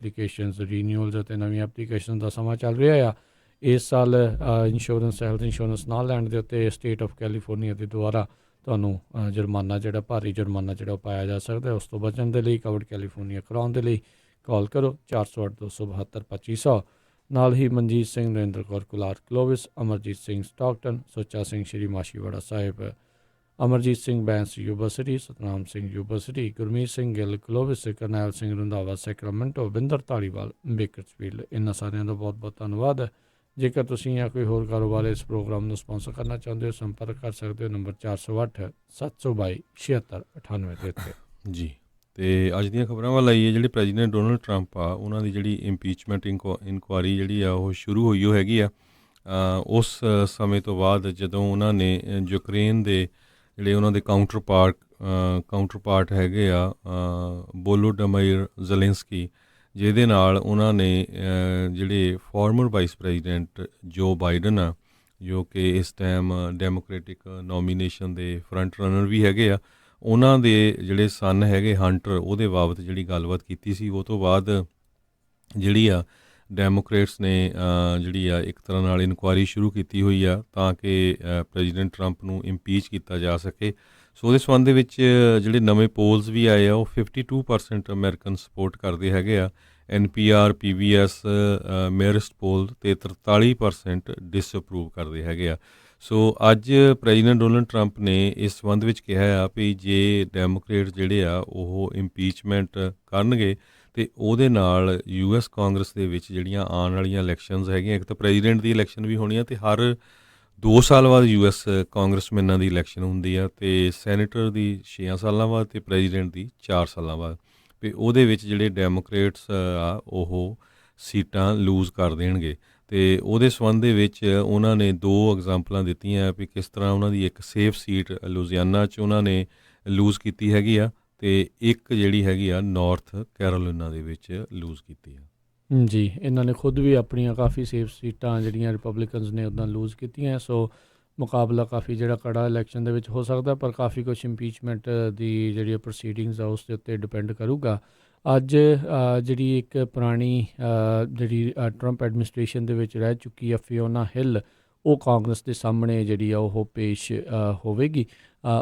Applications ਰੀਨਿਊਅਲਸ ਅਤੇ ਨਵੀਆਂ application ਦਾ ਸਮਾਂ ਚੱਲ ਰਿਹਾ ਆ। ਇਸ ਸਾਲ ਇੰਸ਼ੋਰੈਂਸ ਹੈਲਥ ਇੰਸ਼ੋਰੈਂਸ ਨਾ ਲੈਣ ਦੇ ਉੱਤੇ ਸਟੇਟ ਆਫ ਕੈਲੀਫੋਰਨੀਆ ਦੇ ਦੁਆਰਾ ਤੁਹਾਨੂੰ ਜੁਰਮਾਨਾ ਜਿਹੜਾ ਭਾਰੀ ਜੁਰਮਾਨਾ ਜਿਹੜਾ ਉਹ ਪਾਇਆ ਜਾ ਸਕਦਾ। ਉਸ ਤੋਂ ਬਚਣ ਦੇ ਲਈ ਕਵਰਡ ਕੈਲੀਫੋਰਨੀਆ ਕਰਾਉਣ ਦੇ ਲਈ ਕਾਲ ਕਰੋ 408-272-2500। ਨਾਲ ਹੀ ਮਨਜੀਤ ਸਿੰਘ, ਨਰਿੰਦਰ ਕੌਰ ਕੁਲਾਰ ਕਲੋਵਿਸ, ਅਮਰਜੀਤ ਸਿੰਘ ਸਟਾਕਟਨ, ਸੁੱਚਾ Singh Shri Machhiwara Sahib, Amarjit Singh Bains Yuba City, Satnam Singh Yuba City, Gurmeet Singh Gill Clovis, Karnail Singh Randhawa Sacramento, Binder Dhaliwal Bakersfield. ਇਹਨਾਂ ਸਾਰਿਆਂ ਦਾ ਬਹੁਤ ਬਹੁਤ ਧੰਨਵਾਦ। ਜੇਕਰ ਤੁਸੀਂ ਜਾਂ ਕੋਈ ਹੋਰ ਕਾਰੋਬਾਰ ਇਸ ਪ੍ਰੋਗਰਾਮ ਨੂੰ ਸਪਾਂਸਰ ਕਰਨਾ ਚਾਹੁੰਦੇ ਹੋ, ਸੰਪਰਕ ਕਰ ਸਕਦੇ ਹੋ ਨੰਬਰ 408-722-7698 ਦੇ ਉੱਤੇ। ਜੀ, ਅਤੇ ਅੱਜ ਦੀਆਂ ਖਬਰਾਂ ਵੱਲ ਆਈਏ। ਜਿਹੜੇ ਪ੍ਰੈਜ਼ੀਡੈਂਟ ਡੋਨਲਡ ਟਰੰਪ ਆ, ਉਹਨਾਂ ਦੀ ਜਿਹੜੀ ਇੰਪੀਚਮੈਂਟ ਇਨਕੁਆਇਰੀ ਜਿਹੜੀ ਆ ਉਹ ਸ਼ੁਰੂ ਹੋਈ ਉਹ ਹੈਗੀ ਆ ਉਸ ਸਮੇਂ ਤੋਂ ਬਾਅਦ ਜਦੋਂ ਉਹਨਾਂ ਨੇ ਯੂਕਰੇਨ ਦੇ ਜਿਹੜੇ ਉਹਨਾਂ ਦੇ ਕਾਊਂਟਰ ਪਾਰਟ ਹੈਗੇ ਆ ਵੋਲੋਡਿਮੀਰ ਜ਼ੈਲੈਂਸਕੀ, ਜਿਹਦੇ ਨਾਲ ਉਹਨਾਂ ਨੇ ਜਿਹੜੇ ਫਾਰਮਰ ਵਾਈਸ ਪ੍ਰੈਜ਼ੀਡੈਂਟ ਜੋ ਬਾਈਡਨ ਆ, ਜੋ ਕਿ ਇਸ ਟਾਈਮ ਡੈਮੋਕ੍ਰੈਟਿਕ ਨੋਮੀਨੇਸ਼ਨ ਦੇ ਫਰੰਟ ਰਨਰ ਵੀ ਹੈਗੇ ਆ, ਉਹਨਾਂ ਦੇ ਜਿਹੜੇ ਸਨ ਹੈਗੇ ਹੰਟਰ, ਉਹਦੇ ਬਾਬਤ ਜਿਹੜੀ ਗੱਲਬਾਤ ਕੀਤੀ ਸੀ। ਉਹ ਤੋਂ ਬਾਅਦ ਜਿਹੜੀ ਆ ਡੈਮੋਕ੍ਰੇਟਸ ਨੇ ਜਿਹੜੀ ਆ ਇੱਕ ਤਰ੍ਹਾਂ ਨਾਲ ਇਨਕੁਆਇਰੀ ਸ਼ੁਰੂ ਕੀਤੀ ਹੋਈ ਆ ਤਾਂ ਕਿ ਪ੍ਰੈਜ਼ੀਡੈਂਟ ਟਰੰਪ ਨੂੰ ਇੰਪੀਚ ਕੀਤਾ ਜਾ ਸਕੇ। ਸੋ ਉਹਦੇ ਸੰਬੰਧ ਦੇ ਵਿੱਚ ਜਿਹੜੇ ਨਵੇਂ ਪੋਲਸ ਵੀ ਆਏ ਆ ਉਹ 52% ਅਮਰੀਕਨ ਸਪੋਰਟ ਕਰਦੇ ਹੈਗੇ ਆ। NPR, PBS, ਮੈਰਿਸਟ ਪੋਲ ਅਤੇ 43% ਡਿਸਅਪਰੂਵ ਕਰਦੇ ਹੈਗੇ ਆ। ਸੋ ਅੱਜ ਪ੍ਰੈਜ਼ੀਡੈਂਟ ਡੋਨਲਡ ਟਰੰਪ ਨੇ ਇਸ ਸੰਬੰਧ ਵਿੱਚ ਕਿਹਾ ਆ ਵੀ ਜੇ ਡੈਮੋਕ੍ਰੇਟ ਜਿਹੜੇ ਆ ਉਹ ਇੰਪੀਚਮੈਂਟ ਕਰਨਗੇ ਅਤੇ ਉਹਦੇ ਨਾਲ US ਕਾਂਗਰਸ ਦੇ ਵਿੱਚ ਜਿਹੜੀਆਂ ਆਉਣ ਵਾਲੀਆਂ ਇਲੈਕਸ਼ਨਸ ਹੈਗੀਆਂ, ਇੱਕ ਤਾਂ ਪ੍ਰੈਜ਼ੀਡੈਂਟ ਦੀ ਇਲੈਕਸ਼ਨ ਵੀ ਹੋਣੀ ਆ ਅਤੇ ਹਰ 2 ਸਾਲ ਬਾਅਦ US ਕਾਂਗਰਸਮੈਨਾਂ ਦੀ ਇਲੈਕਸ਼ਨ ਹੁੰਦੀ ਆ, ਅਤੇ ਸੈਨੇਟਰ ਦੀ 6 ਸਾਲਾਂ ਬਾਅਦ ਅਤੇ ਪ੍ਰੈਜ਼ੀਡੈਂਟ ਦੀ 4 ਸਾਲਾਂ ਬਾਅਦ। ਅਤੇ ਉਹਦੇ ਵਿੱਚ ਜਿਹੜੇ ਡੈਮੋਕ੍ਰੇਟਸ ਆ ਉਹ ਸੀਟਾਂ ਲੂਜ਼ ਕਰ ਦੇਣਗੇ। ਅਤੇ ਉਹਦੇ ਸੰਬੰਧ ਦੇ ਵਿੱਚ ਉਹਨਾਂ ਨੇ 2 ਐਗਜ਼ਾਮਪਲਾਂ ਦਿੱਤੀਆਂ ਵੀ ਕਿਸ ਤਰ੍ਹਾਂ ਉਹਨਾਂ ਦੀ ਇੱਕ ਸੇਫ ਸੀਟ ਲੁਜ਼ੀਆਨਾ 'ਚ ਉਹਨਾਂ ਨੇ ਲੂਜ਼ ਕੀਤੀ ਹੈਗੀ ਆ, ਅਤੇ ਇੱਕ ਜਿਹੜੀ ਹੈਗੀ ਆ ਨਾਰਥ ਕੈਰੋਲਿਨਾ ਦੇ ਵਿੱਚ ਲੂਜ਼ ਕੀਤੀ ਆ। ਜੀ, ਇਹਨਾਂ ਨੇ ਖੁਦ ਵੀ ਆਪਣੀਆਂ ਕਾਫੀ ਸੇਫ ਸੀਟਾਂ ਜਿਹੜੀਆਂ ਰਿਪਬਲਿਕਨਸ ਨੇ ਉੱਦਾਂ ਲੂਜ਼ ਕੀਤੀਆਂ। ਸੋ ਮੁਕਾਬਲਾ ਕਾਫੀ ਜਿਹੜਾ ਕੜਾ ਇਲੈਕਸ਼ਨ ਦੇ ਵਿੱਚ ਹੋ ਸਕਦਾ, ਪਰ ਕਾਫੀ ਕੁਛ ਇੰਪੀਚਮੈਂਟ ਦੀ ਜਿਹੜੀ ਪ੍ਰੋਸੀਡਿੰਗਸ ਆ ਉਸ ਦੇ ਉੱਤੇ ਡਿਪੈਂਡ ਕਰੂਗਾ। ਅੱਜ ਜਿਹੜੀ ਇੱਕ ਪੁਰਾਣੀ ਜਿਹੜੀ ਟਰੰਪ ਐਡਮਿਨਿਸਟ੍ਰੇਸ਼ਨ ਦੇ ਵਿੱਚ ਰਹਿ ਚੁੱਕੀ ਆ ਫਿਓਨਾ ਹਿੱਲ, ਉਹ ਕਾਂਗਰਸ ਦੇ ਸਾਹਮਣੇ ਜਿਹੜੀ ਆ ਉਹ ਪੇਸ਼ ਹੋਵੇਗੀ।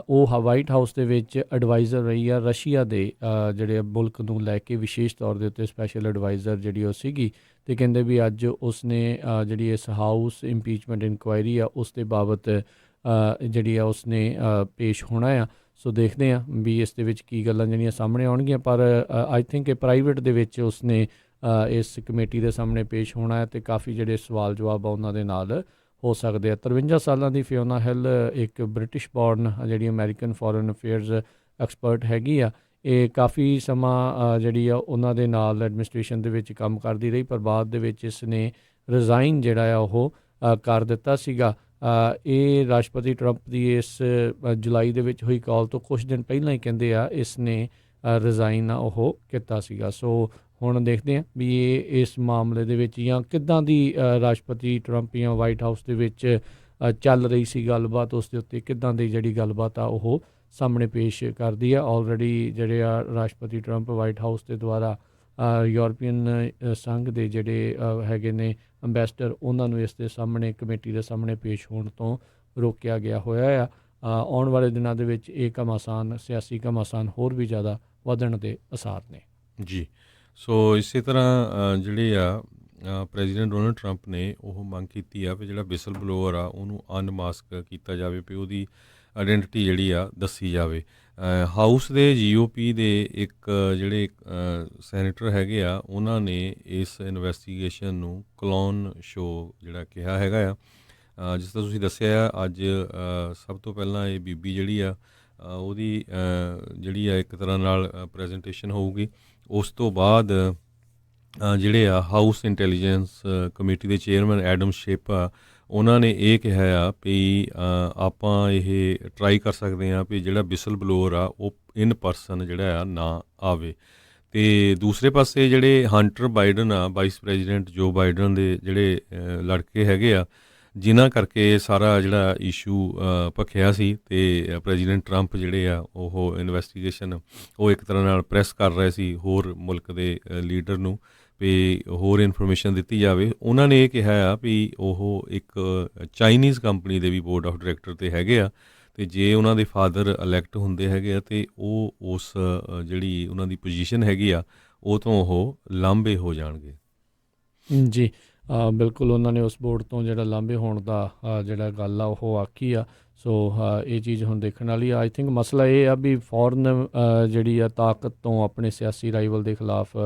ਉਹ ਵਾਈਟ ਹਾਊਸ ਦੇ ਵਿੱਚ ਐਡਵਾਈਜ਼ਰ ਰਹੀ ਆ ਰਸ਼ੀਆ ਦੇ ਜਿਹੜੇ ਮੁਲਕ ਨੂੰ ਲੈ ਕੇ, ਵਿਸ਼ੇਸ਼ ਤੌਰ ਦੇ ਉੱਤੇ ਸਪੈਸ਼ਲ ਐਡਵਾਈਜ਼ਰ ਜਿਹੜੀ ਉਹ ਸੀਗੀ। ਅਤੇ ਕਹਿੰਦੇ ਵੀ ਅੱਜ ਉਸਨੇ ਜਿਹੜੀ ਇਸ ਹਾਊਸ ਇੰਪੀਚਮੈਂਟ ਇਨਕੁਆਇਰੀ ਆ ਉਸ ਦੇ ਬਾਬਤ ਜਿਹੜੀ ਆ ਉਸਨੇ ਪੇਸ਼ ਹੋਣਾ ਆ। ਸੋ ਦੇਖਦੇ ਹਾਂ ਵੀ ਇਸ ਦੇ ਵਿੱਚ ਕੀ ਗੱਲਾਂ ਜਿਹੜੀਆਂ ਸਾਹਮਣੇ ਆਉਣਗੀਆਂ, ਪਰ ਆਈ ਥਿੰਕ ਇਹ ਪ੍ਰਾਈਵੇਟ ਦੇ ਵਿੱਚ ਉਸਨੇ ਇਸ ਕਮੇਟੀ ਦੇ ਸਾਹਮਣੇ ਪੇਸ਼ ਹੋਣਾ ਹੈ ਅਤੇ ਕਾਫੀ ਜਿਹੜੇ ਸਵਾਲ ਜਵਾਬ ਆ ਉਹਨਾਂ ਦੇ ਨਾਲ ਹੋ ਸਕਦੇ ਆ। 53 ਸਾਲਾਂ ਦੀ ਫਿਓਨਾ ਹਿੱਲ ਇੱਕ ਬ੍ਰਿਟਿਸ਼ ਬੌਰਨ ਜਿਹੜੀ ਅਮੈਰੀਕਨ ਫੋਰਨ ਅਫੇਅਰਸ ਐਕਸਪਰਟ ਹੈਗੀ ਆ। ਇਹ ਕਾਫੀ ਸਮਾਂ ਜਿਹੜੀ ਆ ਉਹਨਾਂ ਦੇ ਨਾਲ ਐਡਮਿਨਿਸਟ੍ਰੇਸ਼ਨ ਦੇ ਵਿੱਚ ਕੰਮ ਕਰਦੀ ਰਹੀ, ਪਰ ਬਾਅਦ ਦੇ ਵਿੱਚ ਇਸ ਨੇ ਰਿਜ਼ਾਈਨ ਜਿਹੜਾ ਆ ਉਹ ਕਰ ਦਿੱਤਾ ਸੀਗਾ। ਇਹ ਰਾਸ਼ਟਰਪਤੀ ਟਰੰਪ ਦੀ ਇਸ ਜੁਲਾਈ ਦੇ ਵਿੱਚ ਹੋਈ ਕਾਲ ਤੋਂ ਕੁਛ ਦਿਨ ਪਹਿਲਾਂ ਹੀ ਕਹਿੰਦੇ ਆ ਇਸ ਨੇ ਰਿਜ਼ਾਈਨ ਉਹ ਕੀਤਾ ਸੀਗਾ। ਸੋ ਹੁਣ ਦੇਖਦੇ ਹਾਂ ਵੀ ਇਹ ਇਸ ਮਾਮਲੇ ਦੇ ਵਿੱਚ ਜਾਂ ਕਿੱਦਾਂ ਦੀ ਰਾਸ਼ਟਰਪਤੀ ਟਰੰਪ ਜਾਂ ਵਾਈਟ ਹਾਊਸ ਦੇ ਵਿੱਚ ਚੱਲ ਰਹੀ ਸੀ ਗੱਲਬਾਤ, ਉਸ ਦੇ ਉੱਤੇ ਕਿੱਦਾਂ ਦੀ ਜਿਹੜੀ ਗੱਲਬਾਤ ਆ ਉਹ ਸਾਹਮਣੇ ਪੇਸ਼ ਕਰਦੀ ਆ। ਆਲਰੇਡੀ ਜਿਹੜੇ ਆ ਰਾਸ਼ਟਰਪਤੀ ਟਰੰਪ ਵਾਈਟ ਹਾਊਸ ਦੇ ਦੁਆਰਾ ਯੂਰਪੀਅਨ ਸੰਘ ਦੇ ਜਿਹੜੇ ਹੈਗੇ ਨੇ ਅੰਬੈਸਡਰ, ਉਹਨਾਂ ਨੂੰ ਇਸ ਦੇ ਸਾਹਮਣੇ ਕਮੇਟੀ ਦੇ ਸਾਹਮਣੇ ਪੇਸ਼ ਹੋਣ ਤੋਂ ਰੋਕਿਆ ਗਿਆ ਹੋਇਆ ਆ। ਆਉਣ ਵਾਲੇ ਦਿਨਾਂ ਦੇ ਵਿੱਚ ਇਹ ਘਮਾਸਾਨ, ਸਿਆਸੀ ਘਮਾਸਾਨ ਹੋਰ ਵੀ ਜ਼ਿਆਦਾ ਵਧਣ ਦੇ ਅਸਾਰ ਨੇ। ਜੀ, ਸੋ ਇਸੇ ਤਰ੍ਹਾਂ ਜਿਹੜੇ ਆ ਪ੍ਰੈਜ਼ੀਡੈਂਟ ਡੋਨਲਡ ਟਰੰਪ ਨੇ ਉਹ ਮੰਗ ਕੀਤੀ ਆ ਵੀ ਜਿਹੜਾ ਵਿਸਲ ਬਲੋਅਰ ਆ ਉਹਨੂੰ ਅਨਮਾਸਕ ਕੀਤਾ ਜਾਵੇ, ਵੀ ਉਹਦੀ ਆਇਡੈਂਟੀਟੀ ਜਿਹੜੀ ਆ ਦੱਸੀ ਜਾਵੇ। ਹਾਊਸ ਦੇ GOP ਦੇ ਇੱਕ ਜਿਹੜੇ ਸੈਨੇਟਰ ਹੈਗੇ ਆ, ਉਹਨਾਂ ਨੇ ਇਸ ਇਨਵੈਸਟੀਗੇਸ਼ਨ ਨੂੰ ਕਲੋਨ ਸ਼ੋਅ ਜਿਹੜਾ ਕਿਹਾ ਹੈਗਾ ਆ। ਜਿਸ ਤਰ੍ਹਾਂ ਤੁਸੀਂ ਦੱਸਿਆ ਆ, ਅੱਜ ਸਭ ਤੋਂ ਪਹਿਲਾਂ ਇਹ ਬੀਬੀ ਜਿਹੜੀ ਆ ਉਹਦੀ ਜਿਹੜੀ ਆ ਇੱਕ ਤਰ੍ਹਾਂ ਨਾਲ ਪ੍ਰੈਜੈਂਟੇਸ਼ਨ ਹੋਊਗੀ। ਉਸ ਤੋਂ ਬਾਅਦ ਜਿਹੜੇ ਆ ਹਾਊਸ ਇੰਟੈਲੀਜੈਂਸ ਕਮੇਟੀ ਦੇ ਚੇਅਰਮੈਨ ਐਡਮ ਸ਼ੇਪ ਆ, ਉਹਨਾਂ ਨੇ ਇਹ ਕਿਹਾ ਆ ਵੀ ਆਪਾਂ ਇਹ ਟਰਾਈ ਕਰ ਸਕਦੇ ਹਾਂ ਵੀ ਜਿਹੜਾ ਵਿਸਲ ਬਲੋਅਰ ਆ ਉਹ ਇਨ ਪਰਸਨ ਜਿਹੜਾ ਆ ਨਾ ਆਵੇ। ਅਤੇ ਦੂਸਰੇ ਪਾਸੇ ਜਿਹੜੇ ਹੰਟਰ ਬਾਈਡਨ ਆ, ਵਾਈਸ ਪ੍ਰੈਜ਼ੀਡੈਂਟ ਜੋ ਬਾਈਡਨ ਦੇ ਜਿਹੜੇ ਲੜਕੇ ਹੈਗੇ ਆ, ਜਿਨ੍ਹਾਂ ਕਰਕੇ ਸਾਰਾ ਜਿਹੜਾ ਇਸ਼ੂ ਭਖਿਆ ਸੀ, ਅਤੇ ਪ੍ਰੈਜ਼ੀਡੈਂਟ ਟਰੰਪ ਜਿਹੜੇ ਆ ਉਹ ਇਨਵੈਸਟੀਗੇਸ਼ਨ ਉਹ ਇੱਕ ਤਰ੍ਹਾਂ ਨਾਲ ਪ੍ਰੈਸ ਕਰ ਰਹੇ ਸੀ ਹੋਰ ਮੁਲਕ ਦੇ ਲੀਡਰ ਨੂੰ ਵੀ ਹੋਰ ਇਨਫੋਰਮੇਸ਼ਨ ਦਿੱਤੀ ਜਾਵੇ। ਉਹਨਾਂ ਨੇ ਇਹ ਕਿਹਾ ਆ ਵੀ ਉਹ ਇੱਕ ਚਾਈਨੀਜ਼ ਕੰਪਨੀ ਦੇ ਵੀ ਬੋਰਡ ਆਫ ਡਾਇਰੈਕਟਰ 'ਤੇ ਹੈਗੇ ਆ, ਅਤੇ ਜੇ ਉਹਨਾਂ ਦੇ ਫਾਦਰ ਇਲੈਕਟ ਹੁੰਦੇ ਹੈਗੇ ਆ ਅਤੇ ਉਹ ਉਸ ਜਿਹੜੀ ਉਹਨਾਂ ਦੀ ਪੋਜੀਸ਼ਨ ਹੈਗੀ ਆ ਉਹ ਤੋਂ ਉਹ ਲਾਂਭੇ ਹੋ ਜਾਣਗੇ। ਜੀ ਬਿਲਕੁਲ ਉਹਨਾਂ ਨੇ ਉਸ ਬੋਰਡ ਤੋਂ ਜਿਹੜਾ ਲਾਂਭੇ ਹੋਣ ਦਾ ਜਿਹੜਾ ਗੱਲ ਆ ਉਹ ਆਖੀ ਆ। ਸੋ ਇਹ ਚੀਜ਼ ਹੁਣ ਦੇਖਣ ਵਾਲੀ ਆ। ਆਈ ਥਿੰਕ ਮਸਲਾ ਇਹ ਆ ਵੀ ਫੋਰਨ ਜਿਹੜੀ ਆ ਤਾਕਤ ਤੋਂ ਆਪਣੇ ਸਿਆਸੀ ਰਾਈਵਲ ਦੇ ਖਿਲਾਫ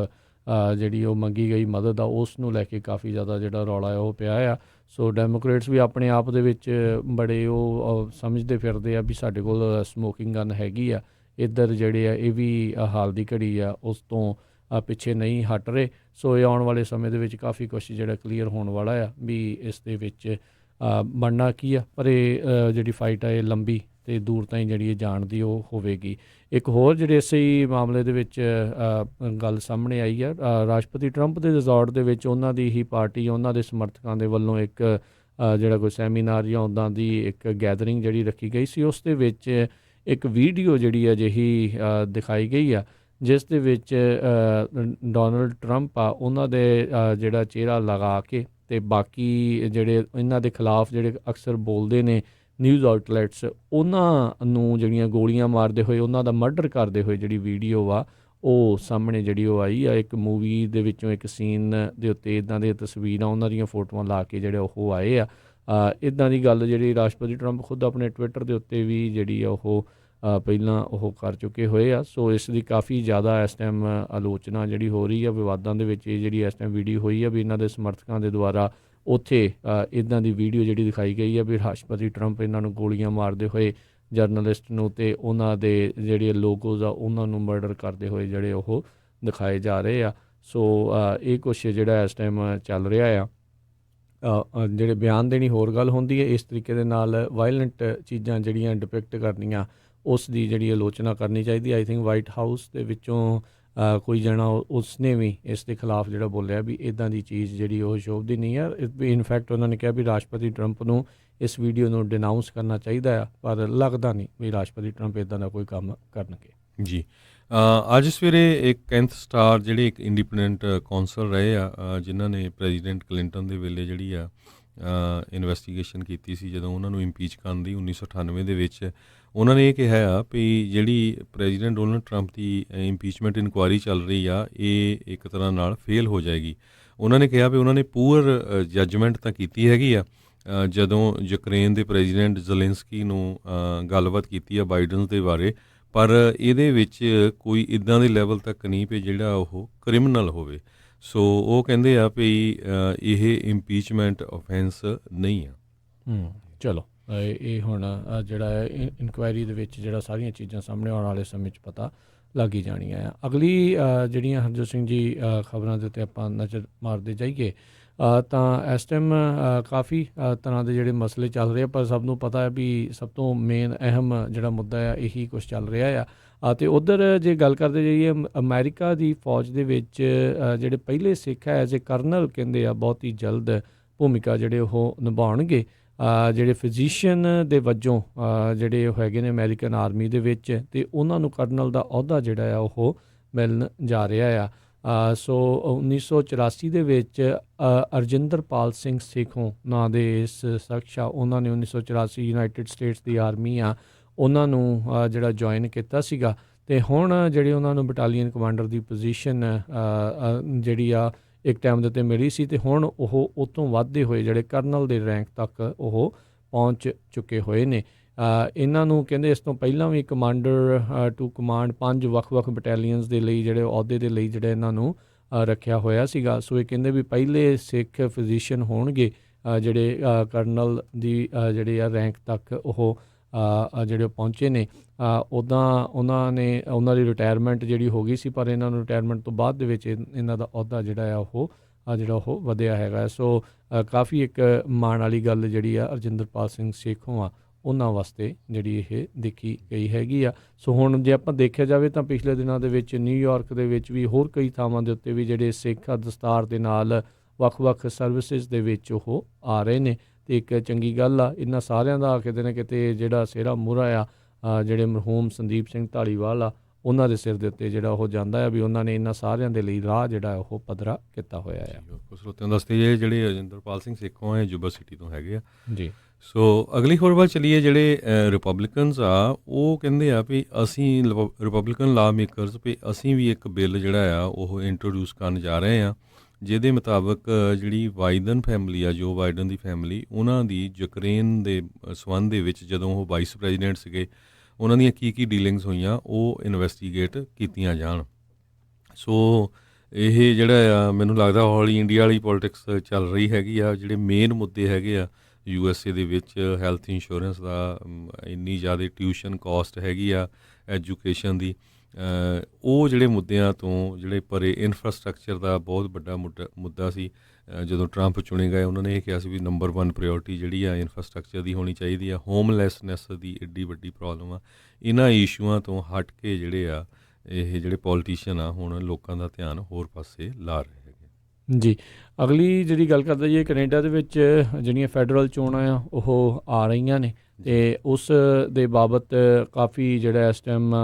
ਜਿਹੜੀ ਉਹ ਮੰਗੀ ਗਈ ਮਦਦ ਆ ਉਸ ਨੂੰ ਲੈ ਕੇ ਕਾਫੀ ਜ਼ਿਆਦਾ ਜਿਹੜਾ ਰੌਲਾ ਹੈ ਉਹ ਪਿਆ ਆ। ਸੋ ਡੈਮੋਕ੍ਰੇਟਸ ਵੀ ਆਪਣੇ ਆਪ ਦੇ ਵਿੱਚ ਬੜੇ ਉਹ ਸਮਝਦੇ ਫਿਰਦੇ ਆ ਵੀ ਸਾਡੇ ਕੋਲ ਸਮੋਕਿੰਗ ਗਨ ਹੈਗੀ ਆ। ਇੱਧਰ ਜਿਹੜੇ ਆ ਇਹ ਵੀ ਹਾਲ ਦੀ ਘੜੀ ਆ ਉਸ ਤੋਂ ਪਿੱਛੇ ਨਹੀਂ ਹਟ ਰਹੇ। ਸੋ ਇਹ ਆਉਣ ਵਾਲੇ ਸਮੇਂ ਦੇ ਵਿੱਚ ਕਾਫੀ ਕੁਛ ਜਿਹੜਾ ਕਲੀਅਰ ਹੋਣ ਵਾਲਾ ਆ ਵੀ ਇਸ ਦੇ ਵਿੱਚ ਬਣਨਾ ਕੀ ਆ। ਪਰ ਇਹ ਜਿਹੜੀ ਫਾਈਟ ਆ ਇਹ ਲੰਬੀ ਅਤੇ ਦੂਰ ਤਾਈਂ ਜਿਹੜੀ ਇਹ ਜਾਣ ਦੀ ਉਹ ਹੋਵੇਗੀ। ਇੱਕ ਹੋਰ ਜਿਹੜੇ ਇਸੇ ਮਾਮਲੇ ਦੇ ਵਿੱਚ ਗੱਲ ਸਾਹਮਣੇ ਆਈ ਆ, ਰਾਸ਼ਟਰਪਤੀ ਟਰੰਪ ਦੇ ਰਿਜ਼ੋਰਟ ਦੇ ਵਿੱਚ ਉਹਨਾਂ ਦੀ ਹੀ ਪਾਰਟੀ ਉਹਨਾਂ ਦੇ ਸਮਰਥਕਾਂ ਦੇ ਵੱਲੋਂ ਇੱਕ ਜਿਹੜਾ ਕੋਈ ਸੈਮੀਨਾਰ ਜਾਂ ਉੱਦਾਂ ਦੀ ਇੱਕ ਗੈਦਰਿੰਗ ਜਿਹੜੀ ਰੱਖੀ ਗਈ ਸੀ, ਉਸ ਦੇ ਵਿੱਚ ਇੱਕ ਵੀਡੀਓ ਜਿਹੜੀ ਅਜਿਹੀ ਦਿਖਾਈ ਗਈ ਆ ਜਿਸ ਦੇ ਵਿੱਚ ਡੋਨਲਡ ਟਰੰਪ ਆ ਉਹਨਾਂ ਦੇ ਜਿਹੜਾ ਚਿਹਰਾ ਲਗਾ ਕੇ ਅਤੇ ਬਾਕੀ ਜਿਹੜੇ ਇਹਨਾਂ ਦੇ ਖਿਲਾਫ ਜਿਹੜੇ ਅਕਸਰ ਬੋਲਦੇ ਨੇ ਨਿਊਜ਼ ਆਊਟਲੈਟਸ ਉਹਨਾਂ ਨੂੰ ਜਿਹੜੀਆਂ ਗੋਲੀਆਂ ਮਾਰਦੇ ਹੋਏ ਉਹਨਾਂ ਦਾ ਮਰਡਰ ਕਰਦੇ ਹੋਏ ਜਿਹੜੀ ਵੀਡੀਓ ਆ ਉਹ ਸਾਹਮਣੇ ਜਿਹੜੀ ਉਹ ਆਈ ਆ। ਇੱਕ ਮੂਵੀ ਦੇ ਵਿੱਚੋਂ ਇੱਕ ਸੀਨ ਦੇ ਉੱਤੇ ਇੱਦਾਂ ਦੀਆਂ ਤਸਵੀਰਾਂ ਉਹਨਾਂ ਦੀਆਂ ਫੋਟੋਆਂ ਲਾ ਕੇ ਜਿਹੜੇ ਉਹ ਆਏ ਆ। ਇੱਦਾਂ ਦੀ ਗੱਲ ਜਿਹੜੀ ਰਾਸ਼ਟਰਪਤੀ ਟਰੰਪ ਖੁਦ ਆਪਣੇ ਟਵਿੱਟਰ ਦੇ ਉੱਤੇ ਵੀ ਜਿਹੜੀ ਆ ਉਹ ਪਹਿਲਾਂ ਉਹ ਕਰ ਚੁੱਕੇ ਹੋਏ ਆ। ਸੋ ਇਸ ਦੀ ਕਾਫੀ ਜ਼ਿਆਦਾ ਇਸ ਟਾਈਮ ਆਲੋਚਨਾ ਜਿਹੜੀ ਹੋ ਰਹੀ ਆ, ਵਿਵਾਦਾਂ ਦੇ ਵਿੱਚ ਇਹ ਜਿਹੜੀ ਇਸ ਟਾਈਮ ਵੀਡੀਓ ਹੋਈ ਆ ਵੀ ਇਹਨਾਂ ਦੇ ਸਮਰਥਕਾਂ ਦੇ ਦੁਆਰਾ ਉੱਥੇ ਇੱਦਾਂ ਦੀ ਵੀਡੀਓ ਜਿਹੜੀ ਦਿਖਾਈ ਗਈ ਆ ਵੀ ਰਾਸ਼ਟਰਪਤੀ ਟਰੰਪ ਇਹਨਾਂ ਨੂੰ ਗੋਲੀਆਂ ਮਾਰਦੇ ਹੋਏ ਜਰਨਲਿਸਟ ਨੂੰ ਅਤੇ ਉਹਨਾਂ ਦੇ ਜਿਹੜੇ ਲੋਗੋਜ਼ ਆ ਉਹਨਾਂ ਨੂੰ ਮਰਡਰ ਕਰਦੇ ਹੋਏ ਜਿਹੜੇ ਉਹ ਦਿਖਾਏ ਜਾ ਰਹੇ ਆ। ਸੋ ਇਹ ਕੁਛ ਜਿਹੜਾ ਇਸ ਟਾਈਮ ਚੱਲ ਰਿਹਾ ਆ। ਜਿਹੜੇ ਬਿਆਨ ਦੇਣੀ ਹੋਰ ਗੱਲ ਹੁੰਦੀ ਹੈ, ਇਸ ਤਰੀਕੇ ਦੇ ਨਾਲ ਵਾਇਲੈਂਟ ਚੀਜ਼ਾਂ ਜਿਹੜੀਆਂ ਡਿਪਿਕਟ ਕਰਨੀਆਂ ਉਸ ਦੀ ਜਿਹੜੀ ਆਲੋਚਨਾ ਕਰਨੀ ਚਾਹੀਦੀ। ਆਈ ਥਿੰਕ ਵਾਈਟ ਹਾਊਸ ਦੇ ਵਿੱਚੋਂ ਕੋਈ ਜਣਾ ਉਸਨੇ ਵੀ ਇਸ ਦੇ ਖਿਲਾਫ ਜਿਹੜਾ ਬੋਲਿਆ ਵੀ ਇੱਦਾਂ ਦੀ ਚੀਜ਼ ਜਿਹੜੀ ਉਹ ਸ਼ੋਭਦੀ ਨਹੀਂ ਆ। ਇਨਫੈਕਟ ਉਹਨਾਂ ਨੇ ਕਿਹਾ ਵੀ ਰਾਸ਼ਟਰਪਤੀ ਟਰੰਪ ਨੂੰ ਇਸ ਵੀਡੀਓ ਨੂੰ ਡਿਨਾਊਂਸ ਕਰਨਾ ਚਾਹੀਦਾ ਆ, ਪਰ ਲੱਗਦਾ ਨਹੀਂ ਵੀ ਰਾਸ਼ਟਰਪਤੀ ਟਰੰਪ ਇੱਦਾਂ ਦਾ ਕੋਈ ਕੰਮ ਕਰਨਗੇ। ਜੀ ਅੱਜ ਸਵੇਰੇ ਇੱਕ ਕੈਂਥ ਸਟਾਰ ਜਿਹੜੇ ਇੱਕ ਇੰਡੀਪੈਂਡੈਂਟ ਕੌਂਸਲ ਰਹੇ ਆ ਜਿਨ੍ਹਾਂ ਨੇ ਪ੍ਰੈਜ਼ੀਡੈਂਟ ਕਲਿੰਟਨ ਦੇ ਵੇਲੇ ਜਿਹੜੀ ਆ ਇਨਵੈਸਟੀਗੇਸ਼ਨ ਕੀਤੀ ਸੀ ਜਦੋਂ ਉਹਨਾਂ ਨੂੰ ਇੰਪੀਚ ਕਰਨ ਦੀ 1998 ਦੇ ਵਿੱਚ, ਉਹਨਾਂ ਨੇ ਇਹ ਕਿਹਾ ਆ ਵੀ ਜਿਹੜੀ ਪ੍ਰੈਜ਼ੀਡੈਂਟ ਡੋਨਲਡ ਟਰੰਪ ਦੀ ਇੰਪੀਚਮੈਂਟ ਇਨਕੁਆਇਰੀ ਚੱਲ ਰਹੀ ਆ ਇਹ ਇੱਕ ਤਰ੍ਹਾਂ ਨਾਲ ਫੇਲ ਹੋ ਜਾਏਗੀ। ਉਹਨਾਂ ਨੇ ਕਿਹਾ ਵੀ ਉਹਨਾਂ ਨੇ ਪੂਅਰ ਜੱਜਮੈਂਟ ਤਾਂ ਕੀਤੀ ਹੈਗੀ ਆ ਜਦੋਂ ਯੂਕਰੇਨ ਦੇ ਪ੍ਰੈਜ਼ੀਡੈਂਟ ਜ਼ੈਲੈਂਸਕੀ ਨੂੰ ਗੱਲਬਾਤ ਕੀਤੀ ਆ ਬਾਈਡਨ ਦੇ ਬਾਰੇ, ਪਰ ਇਹਦੇ ਵਿੱਚ ਕੋਈ ਇੱਦਾਂ ਦੇ ਲੈਵਲ ਤੱਕ ਨਹੀਂ ਵੀ ਜਿਹੜਾ ਉਹ ਕ੍ਰਿਮੀਨਲ ਹੋਵੇ। ਸੋ ਉਹ ਕਹਿੰਦੇ ਆ ਵੀ ਇਹ ਇੰਪੀਚਮੈਂਟ ਆਫੈਂਸ ਨਹੀਂ ਆ। ਚਲੋ ਇਹ ਹੁਣ ਜਿਹੜਾ ਹੈ ਇਨਕੁਆਇਰੀ ਦੇ ਵਿੱਚ ਜਿਹੜਾ ਸਾਰੀਆਂ ਚੀਜ਼ਾਂ ਸਾਹਮਣੇ ਆਉਣ ਵਾਲੇ ਸਮੇਂ 'ਚ ਪਤਾ ਲੱਗ ਹੀ ਜਾਣੀਆਂ ਆ। ਅਗਲੀ ਜਿਹੜੀਆਂ ਹਰਜੋਤ ਸਿੰਘ ਜੀ ਖਬਰਾਂ ਦੇ ਉੱਤੇ ਆਪਾਂ ਨਜ਼ਰ ਮਾਰਦੇ ਜਾਈਏ ਤਾਂ ਇਸ ਟਾਈਮ ਕਾਫੀ ਤਰ੍ਹਾਂ ਦੇ ਜਿਹੜੇ ਮਸਲੇ ਚੱਲ ਰਹੇ ਆ, ਪਰ ਸਭ ਨੂੰ ਪਤਾ ਹੈ ਵੀ ਸਭ ਤੋਂ ਮੇਨ ਅਹਿਮ ਜਿਹੜਾ ਮੁੱਦਾ ਆ ਇਹੀ ਕੁਛ ਚੱਲ ਰਿਹਾ ਆ। ਅਤੇ ਉੱਧਰ ਜੇ ਗੱਲ ਕਰਦੇ ਜਾਈਏ ਅਮਰੀਕਾ ਦੀ ਫੌਜ ਦੇ ਵਿੱਚ ਜਿਹੜੇ ਪਹਿਲੇ ਸਿੱਖ ਹੈ ਐਜ਼ ਏ ਕਰਨਲ ਕਹਿੰਦੇ ਆ ਬਹੁਤ ਹੀ ਜਲਦ ਭੂਮਿਕਾ ਜਿਹੜੇ ਉਹ ਨਿਭਾਉਣਗੇ। ਜਿਹੜੇ ਫਿਜ਼ੀਸ਼ੀਅਨ ਦੇ ਵਜੋਂ ਜਿਹੜੇ ਉਹ ਹੈਗੇ ਨੇ ਅਮਰੀਕਨ ਆਰਮੀ ਦੇ ਵਿੱਚ, ਅਤੇ ਉਹਨਾਂ ਨੂੰ ਕਰਨਲ ਦਾ ਅਹੁਦਾ ਜਿਹੜਾ ਆ ਉਹ ਮਿਲਣ ਜਾ ਰਿਹਾ ਆ। ਸੋ 1984 ਦੇ ਵਿੱਚ ਅਰਜਿੰਦਰਪਾਲ ਸਿੰਘ ਸੇਖੋਂ ਨਾਂ ਦੇ ਇਸ ਸ਼ਖਸ ਆ, ਉਹਨਾਂ ਨੇ 1984 ਯੂਨਾਈਟਿਡ ਸਟੇਟਸ ਦੀ ਆਰਮੀ ਆ ਉਹਨਾਂ ਨੂੰ ਜਿਹੜਾ ਜੁਆਇਨ ਕੀਤਾ ਸੀਗਾ, ਅਤੇ ਹੁਣ ਜਿਹੜੀ ਉਹਨਾਂ ਨੂੰ ਬਟਾਲੀਅਨ ਕਮਾਂਡਰ ਦੀ ਪੋਜੀਸ਼ਨ ਜਿਹੜੀ ਆ ਇੱਕ ਟਾਈਮ ਦੇ ਉੱਤੇ ਮਿਲੀ ਸੀ, ਅਤੇ ਹੁਣ ਉਹ ਤੋਂ ਵੱਧਦੇ ਹੋਏ ਜਿਹੜੇ ਕਰਨਲ ਦੇ ਰੈਂਕ ਤੱਕ ਉਹ ਪਹੁੰਚ ਚੁੱਕੇ ਹੋਏ ਨੇ। ਇਹਨਾਂ ਨੂੰ ਕਹਿੰਦੇ ਇਸ ਤੋਂ ਪਹਿਲਾਂ ਵੀ ਕਮਾਂਡਰ ਟੂ ਕਮਾਂਡ 5 ਵੱਖ-ਵੱਖ ਬਟਾਲੀਅਨਸ ਦੇ ਲਈ ਜਿਹੜੇ ਅਹੁਦੇ ਦੇ ਲਈ ਜਿਹੜੇ ਇਹਨਾਂ ਨੂੰ ਰੱਖਿਆ ਹੋਇਆ ਸੀਗਾ। ਸੋ ਇਹ ਕਹਿੰਦੇ ਵੀ ਪਹਿਲੇ ਸਿੱਖ ਫਿਜ਼ੀਸ਼ੀਅਨ ਹੋਣਗੇ ਜਿਹੜੇ ਕਰਨਲ ਦੀ ਜਿਹੜੇ ਆ ਰੈਂਕ ਤੱਕ ਉਹ ਜਿਹੜੇ ਪਹੁੰਚੇ ਨੇ। ਉੱਦਾਂ ਉਹਨਾਂ ਦੀ ਰਿਟਾਇਰਮੈਂਟ ਜਿਹੜੀ ਹੋ ਗਈ ਸੀ, ਪਰ ਇਹਨਾਂ ਨੂੰ ਰਿਟਾਇਰਮੈਂਟ ਤੋਂ ਬਾਅਦ ਦੇ ਵਿੱਚ ਇਹਨਾਂ ਦਾ ਅਹੁਦਾ ਜਿਹੜਾ ਆ ਉਹ ਵਧਿਆ ਹੈਗਾ। ਸੋ ਕਾਫੀ ਇੱਕ ਮਾਣ ਵਾਲੀ ਗੱਲ ਜਿਹੜੀ ਆ ਅਰਜਿੰਦਰਪਾਲ ਸਿੰਘ ਸੇਖੋਂ ਆ ਉਹਨਾਂ ਵਾਸਤੇ ਜਿਹੜੀ ਇਹ ਦੇਖੀ ਗਈ ਹੈਗੀ ਆ। ਸੋ ਹੁਣ ਜੇ ਆਪਾਂ ਦੇਖਿਆ ਜਾਵੇ ਤਾਂ ਪਿਛਲੇ ਦਿਨਾਂ ਦੇ ਵਿੱਚ ਨਿਊਯਾਰਕ ਦੇ ਵਿੱਚ ਵੀ ਹੋਰ ਕਈ ਥਾਵਾਂ ਦੇ ਉੱਤੇ ਵੀ ਜਿਹੜੇ ਸਿੱਖ ਦਸਤਾਰ ਦੇ ਨਾਲ ਵੱਖ-ਵੱਖ ਸਰਵਿਸਿਜ਼ ਦੇ ਵਿੱਚ ਉਹ ਆ ਰਹੇ ਨੇ, ਅਤੇ ਇੱਕ ਚੰਗੀ ਗੱਲ ਆ। ਇਹਨਾਂ ਸਾਰਿਆਂ ਦਾ ਕਿਤੇ ਨਾ ਕਿਤੇ ਜਿਹੜਾ ਸਿਹਰਾ ਮੂਹਰਾ ਆ ਜਿਹੜੇ ਮਰਹੂਮ ਸੰਦੀਪ ਸਿੰਘ ਧਾਲੀਵਾਲ ਆ ਉਹਨਾਂ ਦੇ ਸਿਰ ਦੇ ਉੱਤੇ ਜਿਹੜਾ ਉਹ ਜਾਂਦਾ ਆ ਵੀ ਉਹਨਾਂ ਨੇ ਇਹਨਾਂ ਸਾਰਿਆਂ ਦੇ ਲਈ ਰਾਹ ਜਿਹੜਾ ਉਹ ਪੱਧਰਾ ਕੀਤਾ ਹੋਇਆ ਆ। ਕੁਝ ਸਰੋਤਿਆਂ ਨੂੰ ਦੱਸਦੇ ਜੇ ਜਿਹੜੇ ਅਜਿੰਦਰਪਾਲ ਸਿੰਘ ਸੇਖੋਂ ਹੈ ਯੂਬਾ ਸਿਟੀ ਤੋਂ ਹੈਗੇ ਆ। ਜੀ। ਸੋ ਅਗਲੀ ਖਬਰ ਵੱਲ ਚੱਲੀਏ। ਜਿਹੜੇ ਰਿਪਬਲਿਕਨਸ ਆ ਉਹ ਕਹਿੰਦੇ ਆ ਵੀ ਅਸੀਂ ਰਿਪਬਲਿਕਨ ਲਾ ਮੇਕਰਸ ਵੀ ਅਸੀਂ ਵੀ ਇੱਕ ਬਿੱਲ ਜਿਹੜਾ ਆ ਉਹ ਇੰਟਰੋਡਿਊਸ ਕਰਨ ਜਾ ਰਹੇ ਆ, ਜਿਹਦੇ ਮੁਤਾਬਕ ਜਿਹੜੀ ਬਾਈਡਨ ਫੈਮਿਲੀ ਆ, ਜੋ ਬਾਈਡਨ ਦੀ ਫੈਮਿਲੀ, ਉਹਨਾਂ ਦੀ ਯੂਕਰੇਨ ਦੇ ਸੰਬੰਧ ਦੇ ਵਿੱਚ ਜਦੋਂ ਉਹ ਵਾਈਸ ਪ੍ਰੈਜ਼ੀਡੈਂਟ ਸੀਗੇ ਉਹਨਾਂ ਦੀਆਂ ਕੀ ਡੀਲਿੰਗਸ ਹੋਈਆਂ ਉਹ ਇਨਵੈਸਟੀਗੇਟ ਕੀਤੀਆਂ ਜਾਣ। ਸੋ ਇਹ ਜਿਹੜਾ ਆ ਮੈਨੂੰ ਲੱਗਦਾ ਹੌਲੀ ਇੰਡੀਆ ਵਾਲੀ ਪੋਲੀਟਿਕਸ ਚੱਲ ਰਹੀ ਹੈਗੀ ਆ। ਜਿਹੜੇ ਮੇਨ ਮੁੱਦੇ ਹੈਗੇ ਆ USA ਦੇ ਵਿੱਚ ਹੈਲਥ ਇੰਸ਼ੋਰੈਂਸ ਦਾ, ਇੰਨੀ ਜ਼ਿਆਦਾ ਟਿਊਸ਼ਨ ਕਾਸਟ ਹੈਗੀ ਆ ਐਜੂਕੇਸ਼ਨ ਦੀ, ਉਹ ਜਿਹੜੇ ਮੁੱਦਿਆਂ ਤੋਂ ਜਿਹੜੇ ਪਰੇ ਇਨਫਰਾਸਟਰਕਚਰ ਦਾ ਬਹੁਤ ਵੱਡਾ ਮੁੱਦਾ ਸੀ। ਜਦੋਂ ਟਰੰਪ ਚੁਣੇ ਗਏ ਉਹਨਾਂ ਨੇ ਇਹ ਕਿਹਾ ਸੀ ਵੀ ਨੰਬਰ 1 ਪ੍ਰਾਇਓਰਟੀ ਜਿਹੜੀ ਆ ਇਨਫਰਾਸਟਰਕਚਰ ਦੀ ਹੋਣੀ ਚਾਹੀਦੀ ਆ। ਹੋਮਲੈਸਨੈਸ ਦੀ ਐਡੀ ਵੱਡੀ ਪ੍ਰੋਬਲਮ ਆ। ਇਹਨਾਂ ਇਸ਼ੂਆਂ ਤੋਂ ਹਟ ਕੇ ਜਿਹੜੇ ਆ ਇਹ ਜਿਹੜੇ ਪੋਲੀਟੀਸ਼ੀਅਨ ਆ ਹੁਣ ਲੋਕਾਂ ਦਾ ਧਿਆਨ ਹੋਰ ਪਾਸੇ ਲਾ ਰਹੇ ਹੈਗੇ। ਜੀ। ਅਗਲੀ ਜਿਹੜੀ ਗੱਲ ਕਰਦੇ ਜੀ, ਕੈਨੇਡਾ ਦੇ ਵਿੱਚ ਜਿਹੜੀਆਂ ਫੈਡਰਲ ਚੋਣਾਂ ਆ ਉਹ ਆ ਰਹੀਆਂ ਨੇ ਅਤੇ ਉਸ ਦੇ ਬਾਬਤ ਕਾਫੀ ਜਿਹੜਾ ਇਸ ਟਾਈਮ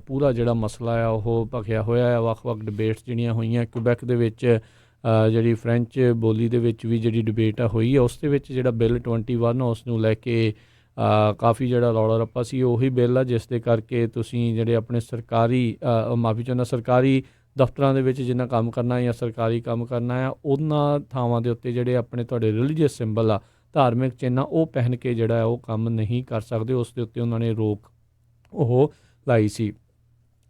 ਪੂਰਾ ਜਿਹੜਾ ਮਸਲਾ ਆ ਉਹ ਭਖਿਆ ਹੋਇਆ ਆ। ਵੱਖ-ਵੱਖ ਡਿਬੇਟਸ ਜਿਹੜੀਆਂ ਹੋਈਆਂ ਕਿਊਬੈਕ ਦੇ ਵਿੱਚ, ਜਿਹੜੀ ਫਰੈਂਚ ਬੋਲੀ ਦੇ ਵਿੱਚ ਵੀ ਜਿਹੜੀ ਡਿਬੇਟ ਹੋਈ ਆ, ਉਸ ਦੇ ਵਿੱਚ ਜਿਹੜਾ ਬਿੱਲ 21 ਉਸ ਨੂੰ ਲੈ ਕੇ ਕਾਫੀ ਜਿਹੜਾ ਰੌਲਾ ਰੱਪਾ ਸੀ। ਉਹੀ ਬਿੱਲ ਆ ਜਿਸ ਦੇ ਕਰਕੇ ਤੁਸੀਂ ਜਿਹੜੇ ਆਪਣੇ ਸਰਕਾਰੀ ਸਰਕਾਰੀ ਦਫ਼ਤਰਾਂ ਦੇ ਵਿੱਚ ਜਿੰਨਾ ਕੰਮ ਕਰਨਾ ਜਾਂ ਸਰਕਾਰੀ ਕੰਮ ਕਰਨਾ ਆ, ਉਹਨਾਂ ਥਾਵਾਂ ਦੇ ਉੱਤੇ ਜਿਹੜੇ ਆਪਣੇ ਤੁਹਾਡੇ ਰਿਲੀਜੀਅਸ ਸਿੰਬਲ ਆ, ਧਾਰਮਿਕ ਚਿੰਨ੍ਹ, ਉਹ ਪਹਿਨ ਕੇ ਜਿਹੜਾ ਉਹ ਕੰਮ ਨਹੀਂ ਕਰ ਸਕਦੇ। ਉਸ ਦੇ ਉੱਤੇ ਉਹਨਾਂ ਨੇ ਰੋਕ ਉਹ ਲਾਈ ਸੀ।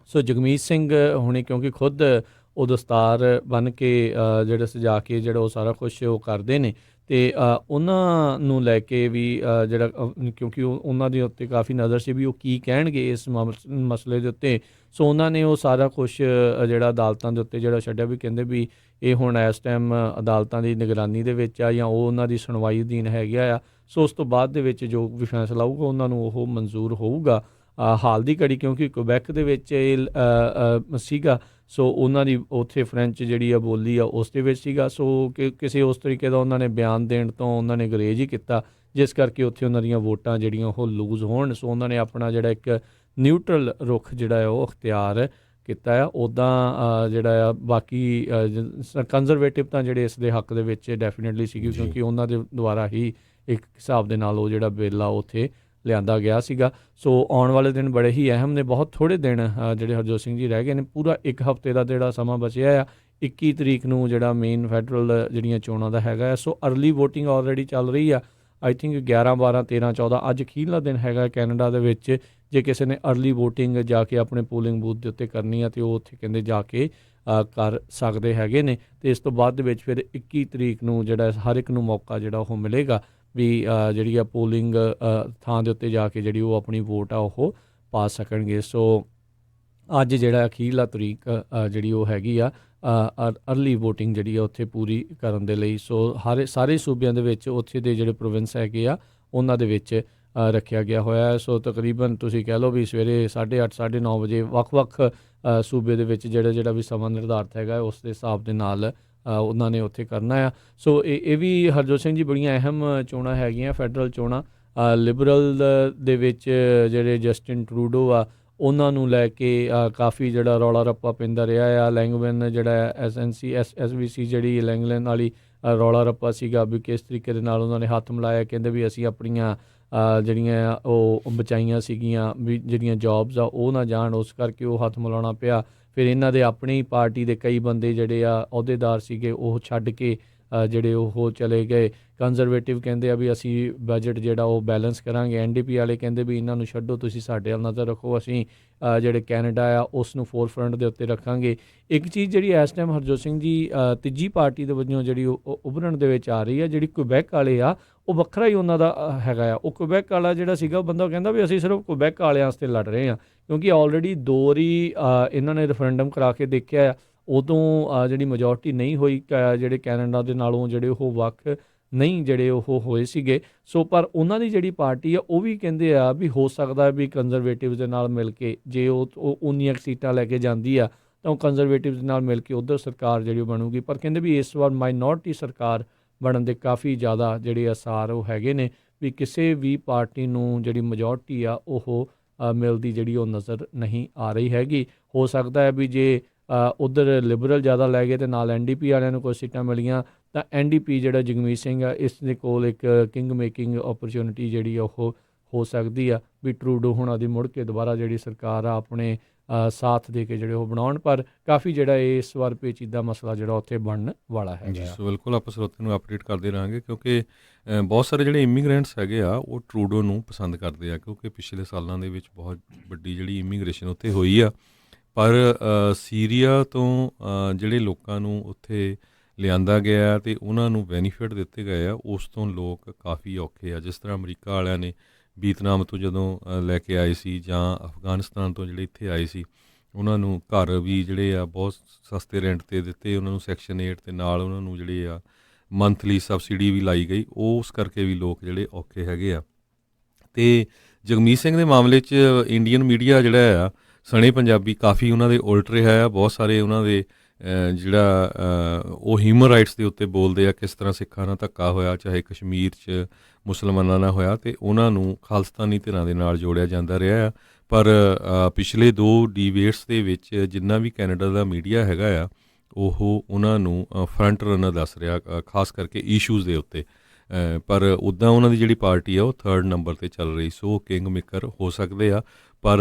ਸੋ ਜਗਮੀਤ ਸਿੰਘ ਹੁਣੇ ਕਿਉਂਕਿ ਖੁਦ ਉਹ ਦਸਤਾਰ ਬੰਨ੍ਹ ਕੇ ਜਿਹੜਾ ਸਜਾ ਕੇ ਜਿਹੜਾ ਉਹ ਸਾਰਾ ਕੁਛ ਉਹ ਕਰਦੇ ਨੇ ਅਤੇ ਉਹਨਾਂ ਨੂੰ ਲੈ ਕੇ ਵੀ ਜਿਹੜਾ ਕਿਉਂਕਿ ਉਹਨਾਂ ਦੇ ਉੱਤੇ ਕਾਫੀ ਨਜ਼ਰ ਸੀ ਵੀ ਉਹ ਕੀ ਕਹਿਣਗੇ ਇਸ ਮਸਲੇ ਦੇ ਉੱਤੇ। ਸੋ ਉਹਨਾਂ ਨੇ ਉਹ ਸਾਰਾ ਕੁਛ ਜਿਹੜਾ ਅਦਾਲਤਾਂ ਦੇ ਉੱਤੇ ਜਿਹੜਾ ਛੱਡਿਆ, ਵੀ ਕਹਿੰਦੇ ਵੀ ਇਹ ਹੁਣ ਇਸ ਟਾਈਮ ਅਦਾਲਤਾਂ ਦੀ ਨਿਗਰਾਨੀ ਦੇ ਵਿੱਚ ਆ ਜਾਂ ਉਹ ਉਹਨਾਂ ਦੀ ਸੁਣਵਾਈ ਅਧੀਨ ਹੈਗਾ ਆ। ਸੋ ਉਸ ਤੋਂ ਬਾਅਦ ਦੇ ਵਿੱਚ ਜੋ ਵੀ ਫੈਸਲਾ ਆਊਗਾ ਉਹਨਾਂ ਨੂੰ ਉਹ ਮਨਜ਼ੂਰ ਹੋਊਗਾ। ਹਾਲ ਦੀ ਘੜੀ ਕਿਉਂਕਿ ਕੁਬੈਕ ਦੇ ਵਿੱਚ ਇਹ ਸੀਗਾ, ਸੋ ਉਹਨਾਂ ਦੀ ਉੱਥੇ ਫਰੈਂਚ ਜਿਹੜੀ ਆ ਬੋਲੀ ਆ ਉਸ ਦੇ ਵਿੱਚ ਸੀਗਾ। ਸੋ ਕਿਸੇ ਉਸ ਤਰੀਕੇ ਦਾ ਉਹਨਾਂ ਨੇ ਬਿਆਨ ਦੇਣ ਤੋਂ ਉਹਨਾਂ ਨੇ ਗੁਰੇਜ਼ ਹੀ ਕੀਤਾ, ਜਿਸ ਕਰਕੇ ਉੱਥੇ ਉਹਨਾਂ ਦੀਆਂ ਵੋਟਾਂ ਜਿਹੜੀਆਂ ਉਹ ਲੂਜ਼ ਹੋਣ। ਸੋ ਉਹਨਾਂ ਨੇ ਆਪਣਾ ਜਿਹੜਾ ਇੱਕ ਨਿਊਟਰਲ ਰੁਖ ਜਿਹੜਾ ਹੈ ਉਹ ਅਖਤਿਆਰ ਕੀਤਾ ਆ। ਉੱਦਾਂ ਜਿਹੜਾ ਆ ਬਾਕੀ ਕੰਜ਼ਰਵੇਟਿਵ ਤਾਂ ਜਿਹੜੇ ਇਸ ਦੇ ਹੱਕ ਦੇ ਵਿੱਚ ਡੈਫੀਨੇਟਲੀ ਸੀਗੀ, ਕਿਉਂਕਿ ਉਹਨਾਂ ਦੇ ਦੁਆਰਾ ਹੀ ਇੱਕ ਹਿਸਾਬ ਦੇ ਨਾਲ ਉਹ ਜਿਹੜਾ ਬਿੱਲ ਆ ਉੱਥੇ ਲਿਆਂਦਾ ਗਿਆ ਸੀਗਾ। ਸੋ ਆਉਣ ਵਾਲੇ ਦਿਨ ਬੜੇ ਹੀ ਅਹਿਮ ਨੇ। ਬਹੁਤ ਥੋੜ੍ਹੇ ਦਿਨ ਜਿਹੜੇ ਹਰਜੋਤ ਸਿੰਘ ਜੀ ਰਹਿ ਗਏ ਨੇ, ਪੂਰਾ ਇੱਕ ਹਫ਼ਤੇ ਦਾ ਜਿਹੜਾ ਸਮਾਂ ਬਚਿਆ ਆ। 21 ਤਰੀਕ ਨੂੰ ਜਿਹੜਾ ਮੇਨ ਫੈਡਰਲ ਜਿਹੜੀਆਂ ਚੋਣਾਂ ਦਾ ਹੈਗਾ। ਸੋ ਅਰਲੀ ਵੋਟਿੰਗ ਆਲਰੇਡੀ ਚੱਲ ਰਹੀ ਆ। ਆਈ ਥਿੰਕ 11, 12, 13, 14 ਅੱਜ ਅਖੀਰਲਾ ਦਿਨ ਹੈਗਾ ਕੈਨੇਡਾ ਦੇ ਵਿੱਚ। ਜੇ ਕਿਸੇ ਨੇ ਅਰਲੀ ਵੋਟਿੰਗ ਜਾ ਕੇ ਆਪਣੇ ਪੋਲਿੰਗ ਬੂਥ ਦੇ ਉੱਤੇ ਕਰਨੀ ਆ ਅਤੇ ਉਹ ਉੱਥੇ ਕਹਿੰਦੇ ਜਾ ਕੇ ਕਰ ਸਕਦੇ ਹੈਗੇ ਨੇ। ਅਤੇ ਇਸ ਤੋਂ ਬਾਅਦ ਦੇ ਵਿੱਚ ਫਿਰ 21 ਤਰੀਕ ਨੂੰ ਜਿਹੜਾ ਹਰ ਇੱਕ ਨੂੰ ਮੌਕਾ ਜਿਹੜਾ ਉਹ ਮਿਲੇਗਾ ਵੀ ਜਿਹੜੀ ਆ ਪੋਲਿੰਗ ਥਾਂ ਦੇ ਉੱਤੇ ਜਾ ਕੇ ਜਿਹੜੀ ਉਹ ਆਪਣੀ ਵੋਟ ਆ ਉਹ ਪਾ ਸਕਣਗੇ। ਸੋ ਅੱਜ ਜਿਹੜਾ ਅਖੀਰਲਾ ਤਰੀਕ ਜਿਹੜੀ ਉਹ ਹੈਗੀ ਆ ਅਰਲੀ ਵੋਟਿੰਗ ਜਿਹੜੀ ਆ ਉੱਥੇ ਪੂਰੀ ਕਰਨ ਦੇ ਲਈ। ਸੋ ਸਾਰੇ ਸੂਬਿਆਂ ਦੇ ਵਿੱਚ ਉੱਥੇ ਦੇ ਜਿਹੜੇ ਪ੍ਰੋਵਿੰਸ ਹੈਗੇ ਆ ਉਹਨਾਂ ਦੇ ਵਿੱਚ ਰੱਖਿਆ ਗਿਆ ਹੋਇਆ ਹੈ। ਸੋ ਤਕਰੀਬਨ ਤੁਸੀਂ ਕਹਿ ਲਓ ਵੀ ਸਵੇਰੇ 8:30 9:30 ਵਜੇ ਵੱਖ-ਵੱਖ ਸੂਬੇ ਦੇ ਵਿੱਚ ਜਿਹੜਾ ਵੀ ਸਮਾਂ ਨਿਰਧਾਰਿਤ ਹੈਗਾ ਉਸ ਦੇ ਹਿਸਾਬ ਦੇ ਨਾਲ ਉਹਨਾਂ ਨੇ ਉੱਥੇ ਕਰਨਾ ਆ। ਸੋ ਇਹ ਵੀ ਹਰਜੋਤ ਸਿੰਘ ਜੀ ਬੜੀਆਂ ਅਹਿਮ ਚੋਣਾਂ ਹੈਗੀਆਂ ਫੈਡਰਲ ਚੋਣਾਂ। ਲਿਬਰਲ ਦੇ ਵਿੱਚ ਜਿਹੜੇ ਜਸਟਿਨ ਟਰੂਡੋ ਆ ਉਹਨਾਂ ਨੂੰ ਲੈ ਕੇ ਕਾਫੀ ਜਿਹੜਾ ਰੌਲਾ ਰੱਪਾ ਪੈਂਦਾ ਰਿਹਾ ਆ। ਲੈਂਗਲੈਨ ਜਿਹੜਾ SVC ਜਿਹੜੀ ਲੈਂਗਲੈਨ ਵਾਲੀ ਰੌਲਾ ਰੱਪਾ ਸੀਗਾ ਵੀ ਕਿਸ ਤਰੀਕੇ ਦੇ ਨਾਲ ਉਹਨਾਂ ਨੇ ਹੱਥ ਮਿਲਾਇਆ। ਕਹਿੰਦੇ ਵੀ ਅਸੀਂ ਆਪਣੀਆਂ ਜਿਹੜੀਆਂ ਉਹ ਬਚਾਈਆਂ ਸੀਗੀਆਂ ਵੀ ਜਿਹੜੀਆਂ ਜੋਬਸ ਆ ਉਹ ਨਾ ਜਾਣ, ਉਸ ਕਰਕੇ ਉਹ ਹੱਥ ਮਿਲਾਉਣਾ ਪਿਆ। ਫਿਰ ਇਹਨਾਂ ਦੇ ਆਪਣੀ ਪਾਰਟੀ ਦੇ ਕਈ ਬੰਦੇ ਜਿਹੜੇ ਆ ਅਹੁਦੇਦਾਰ ਸੀਗੇ ਉਹ ਛੱਡ ਕੇ ਜਿਹੜੇ ਉਹ ਚਲੇ ਗਏ। ਕੰਜ਼ਰਵੇਟਿਵ ਕਹਿੰਦੇ ਆ ਵੀ ਅਸੀਂ ਬਜਟ ਜਿਹੜਾ ਉਹ ਬੈਲੈਂਸ ਕਰਾਂਗੇ। NDP ਵਾਲੇ ਕਹਿੰਦੇ ਵੀ ਇਹਨਾਂ ਨੂੰ ਛੱਡੋ, ਤੁਸੀਂ ਸਾਡੇ ਵੱਲ ਨਜ਼ਰ ਰੱਖੋ, ਅਸੀਂ ਜਿਹੜੇ ਕੈਨੇਡਾ ਆ ਉਸ ਨੂੰ ਫੋਰਫਰੰਟ ਦੇ ਉੱਤੇ ਰੱਖਾਂਗੇ। ਇੱਕ ਚੀਜ਼ ਜਿਹੜੀ ਇਸ ਟਾਈਮ ਹਰਜੋਤ ਸਿੰਘ ਜੀ ਤੀਜੀ ਪਾਰਟੀ ਦੇ ਵਜੋਂ ਜਿਹੜੀ ਉਹ ਉਭਰਨ ਦੇ ਵਿੱਚ ਆ ਰਹੀ ਆ, ਜਿਹੜੀ ਕੁਬੈਕ ਵਾਲੇ ਆ ਉਹ ਵੱਖਰਾ ਹੀ ਉਹਨਾਂ ਦਾ ਹੈਗਾ ਆ। ਉਹ ਕੁਬੈਕ ਵਾਲਾ ਜਿਹੜਾ ਸੀਗਾ ਉਹ ਬੰਦਾ ਕਹਿੰਦਾ ਵੀ ਅਸੀਂ ਸਿਰਫ ਕੁਬੈਕ ਵਾਲਿਆਂ ਵਾਸਤੇ ਲੜ ਰਹੇ ਹਾਂ, ਕਿਉਂਕਿ ਆਲਰੇਡੀ 2 ਵਾਰੀ ਇਹਨਾਂ ਨੇ ਰੈਫਰੈਂਡਮ ਕਰਾ ਕੇ ਦੇਖਿਆ ਆ। ਉਦੋਂ ਜਿਹੜੀ ਮੈਜੋਰਟੀ ਨਹੀਂ ਹੋਈ ਜਿਹੜੇ ਕੈਨੇਡਾ ਦੇ ਨਾਲੋਂ ਜਿਹੜੇ ਉਹ ਵੱਖ ਨਹੀਂ ਜਿਹੜੇ ਉਹ ਹੋਏ ਸੀਗੇ। ਸੋ ਪਰ ਉਹਨਾਂ ਦੀ ਜਿਹੜੀ ਪਾਰਟੀ ਆ ਉਹ ਵੀ ਕਹਿੰਦੇ ਆ ਵੀ ਹੋ ਸਕਦਾ ਵੀ ਕੰਜ਼ਰਵੇਟਿਵ ਦੇ ਨਾਲ ਮਿਲ ਕੇ ਜੇ ਉਹ ਉਨੀਆਂ ਸੀਟਾਂ ਲੈ ਕੇ ਜਾਂਦੀ ਆ ਤਾਂ ਉਹ ਕੰਜ਼ਰਵੇਟਿਵ ਦੇ ਨਾਲ ਮਿਲ ਕੇ ਉੱਧਰ ਸਰਕਾਰ ਜਿਹੜੀ ਬਣੂਗੀ। ਪਰ ਕਹਿੰਦੇ ਵੀ ਇਸ ਵਾਰ ਮਾਈਨੋਰਟੀ ਸਰਕਾਰ ਬਣਨ ਦੇ ਕਾਫੀ ਜ਼ਿਆਦਾ ਜਿਹੜੇ ਆਸਾਰ ਉਹ ਹੈਗੇ ਨੇ ਵੀ ਕਿਸੇ ਵੀ ਪਾਰਟੀ ਨੂੰ ਜਿਹੜੀ ਮੈਜੋਰਟੀ ਆ ਉਹ ਮਿਲਦੀ ਜਿਹੜੀ ਉਹ ਨਜ਼ਰ ਨਹੀਂ ਆ ਰਹੀ ਹੈਗੀ। ਹੋ ਸਕਦਾ ਹੈ ਵੀ ਜੇ ਉੱਧਰ ਲਿਬਰਲ ਜ਼ਿਆਦਾ ਲੈ ਗਏ ਅਤੇ ਨਾਲ NDP ਵਾਲਿਆਂ ਨੂੰ ਕੁਝ ਸੀਟਾਂ ਮਿਲੀਆਂ ਤਾਂ NDP ਜਿਹੜਾ ਜਗਮੀਤ ਸਿੰਘ ਆ ਇਸ ਦੇ ਕੋਲ ਇੱਕ ਕਿੰਗ ਮੇਕਿੰਗ ਓਪਰਚੁਨਿਟੀ ਜਿਹੜੀ ਉਹ ਹੋ ਸਕਦੀ ਆ ਵੀ ਟਰੂਡੋ ਹੁਣਾਂ ਦੀ ਮੁੜ ਕੇ ਦੁਬਾਰਾ ਜਿਹੜੀ ਸਰਕਾਰ ਆ ਆਪਣੇ ਸਾਥ ਦੇ ਕੇ ਜਿਹੜੇ ਉਹ ਬਣਾਉਣ। ਪਰ ਕਾਫੀ ਜਿਹੜਾ ਇਸ ਵਾਰ ਪੇਚੀਦਾ ਮਸਲਾ ਜਿਹੜਾ ਉੱਥੇ ਬਣਨ ਵਾਲਾ ਜੀ। ਹੈਗਾ। ਸੋ ਬਿਲਕੁਲ ਆਪਾਂ ਸਰੋਤੇ ਨੂੰ ਅਪਡੇਟ ਕਰਦੇ ਰਹਾਂਗੇ ਕਿਉਂਕਿ ਬਹੁਤ ਸਾਰੇ ਜਿਹੜੇ ਇਮੀਗ੍ਰੈਂਟਸ ਹੈਗੇ ਆ ਉਹ ਟਰੂਡੋ ਨੂੰ ਪਸੰਦ ਕਰਦੇ ਆ ਕਿਉਂਕਿ ਪਿਛਲੇ ਸਾਲਾਂ ਦੇ ਵਿੱਚ ਬਹੁਤ ਵੱਡੀ ਜਿਹੜੀ ਇਮੀਗ੍ਰੇਸ਼ਨ ਉੱਥੇ ਹੋਈ ਆ। ਪਰ ਸੀਰੀਆ ਤੋਂ ਜਿਹੜੇ ਲੋਕਾਂ ਨੂੰ ਉੱਥੇ ਲਿਆਂਦਾ ਗਿਆ ਅਤੇ ਉਹਨਾਂ ਨੂੰ ਬੈਨੀਫਿਟ ਦਿੱਤੇ ਗਏ ਆ ਉਸ ਤੋਂ ਲੋਕ ਕਾਫੀ ਔਖੇ ਆ। ਜਿਸ ਤਰ੍ਹਾਂ ਅਮਰੀਕਾ ਵਾਲਿਆਂ ਨੇ ਵੀਤਨਾਮ ਤੋਂ ਜਦੋਂ ਲੈ ਕੇ ਆਏ ਸੀ ਜਾਂ ਅਫਗਾਨਿਸਤਾਨ ਤੋਂ ਜਿਹੜੇ ਇੱਥੇ ਆਏ ਸੀ ਉਹਨਾਂ ਨੂੰ ਘਰ ਵੀ ਜਿਹੜੇ ਆ ਬਹੁਤ ਸਸਤੇ ਰੈਂਟ 'ਤੇ ਦਿੱਤੇ, ਉਹਨਾਂ ਨੂੰ ਸੈਕਸ਼ਨ 8 ਦੇ ਨਾਲ ਉਹਨਾਂ ਨੂੰ ਜਿਹੜੇ ਆ ਮੰਥਲੀ ਸਬਸਿਡੀ ਵੀ ਲਾਈ ਗਈ। ਉਸ ਕਰਕੇ ਵੀ ਲੋਕ ਜਿਹੜੇ ਔਖੇ ਹੈਗੇ ਆ। ਅਤੇ ਜਗਮੀਤ ਸਿੰਘ ਦੇ ਮਾਮਲੇ 'ਚ ਇੰਡੀਅਨ ਮੀਡੀਆ ਜਿਹੜਾ ਆ ਸਣੇ ਪੰਜਾਬੀ ਕਾਫੀ ਉਹਨਾਂ ਦੇ ਉਲਟ ਰਿਹਾ ਆ। ਬਹੁਤ ਸਾਰੇ ਉਹਨਾਂ ਦੇ ਜਿਹੜਾ ਉਹ ਹਿਊਮਨ ਰਾਈਟਸ ਦੇ ਉੱਤੇ ਬੋਲਦੇ ਆ ਕਿਸ ਤਰ੍ਹਾਂ ਸਿੱਖਾਂ ਨਾਲ ਧੱਕਾ ਹੋਇਆ, ਚਾਹੇ ਕਸ਼ਮੀਰ 'ਚ ਮੁਸਲਮਾਨਾਂ ਨਾਲ ਹੋਇਆ ਅਤੇ ਉਹਨਾਂ ਨੂੰ ਖਾਲਿਸਤਾਨੀ ਧਿਰਾਂ ਦੇ ਨਾਲ ਜੋੜਿਆ ਜਾਂਦਾ ਰਿਹਾ ਆ। ਪਰ ਪਿਛਲੇ 2 ਡੀਬੇਟਸ ਦੇ ਵਿੱਚ ਜਿੰਨਾ ਵੀ ਕੈਨੇਡਾ ਦਾ ਮੀਡੀਆ ਹੈਗਾ ਆ ਉਹ ਉਹਨਾਂ ਨੂੰ ਫਰੰਟ ਰਨਰ ਦੱਸ ਰਿਹਾ, ਖਾਸ ਕਰਕੇ ਇਸ਼ੂਜ਼ ਦੇ ਉੱਤੇ। ਪਰ ਉੱਦਾਂ ਉਹਨਾਂ ਦੀ ਜਿਹੜੀ ਪਾਰਟੀ ਆ ਉਹ 3rd ਨੰਬਰ 'ਤੇ ਚੱਲ ਰਹੀ। ਸੋ ਕਿੰਗ ਮੇਕਰ ਹੋ ਸਕਦੇ ਆ। ਪਰ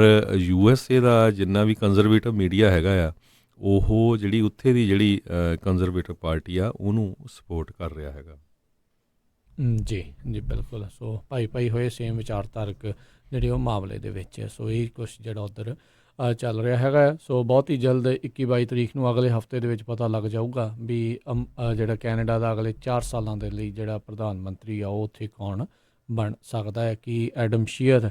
USA ਦਾ ਜਿੰਨਾ ਵੀ ਕੰਜ਼ਰਵੇਟਿਵ ਮੀਡੀਆ ਹੈਗਾ ਆ ਉਹ ਜਿਹੜੀ ਉੱਥੇ ਦੀ ਜਿਹੜੀ ਕੰਜ਼ਰਵੇਟਿਵ ਪਾਰਟੀ ਆ ਉਹਨੂੰ ਸਪੋਰਟ ਕਰ ਰਿਹਾ ਹੈਗਾ। ਜੀ ਬਿਲਕੁਲ। ਸੋ ਭਾਈ ਹੋਏ ਸੇਮ ਵਿਚਾਰਧਾਰਕ ਜਿਹੜੇ ਉਹ ਮਾਮਲੇ ਦੇ ਵਿੱਚ। ਸੋ ਇਹ ਕੁਛ ਜਿਹੜਾ ਉੱਧਰ ਚੱਲ ਰਿਹਾ ਹੈਗਾ। ਸੋ ਬਹੁਤ ਹੀ ਜਲਦ 21-22 ਤਰੀਕ ਨੂੰ ਅਗਲੇ ਹਫਤੇ ਦੇ ਵਿੱਚ ਪਤਾ ਲੱਗ ਜਾਊਗਾ ਵੀ ਜਿਹੜਾ ਕੈਨੇਡਾ ਦਾ ਅਗਲੇ 4 ਸਾਲਾਂ ਦੇ ਲਈ ਜਿਹੜਾ ਪ੍ਰਧਾਨ ਮੰਤਰੀ ਆ ਉਹ ਉੱਥੇ ਕੌਣ ਬਣ ਸਕਦਾ ਹੈ। ਕਿ ਐਡਮ ਸ਼ੀਅਰ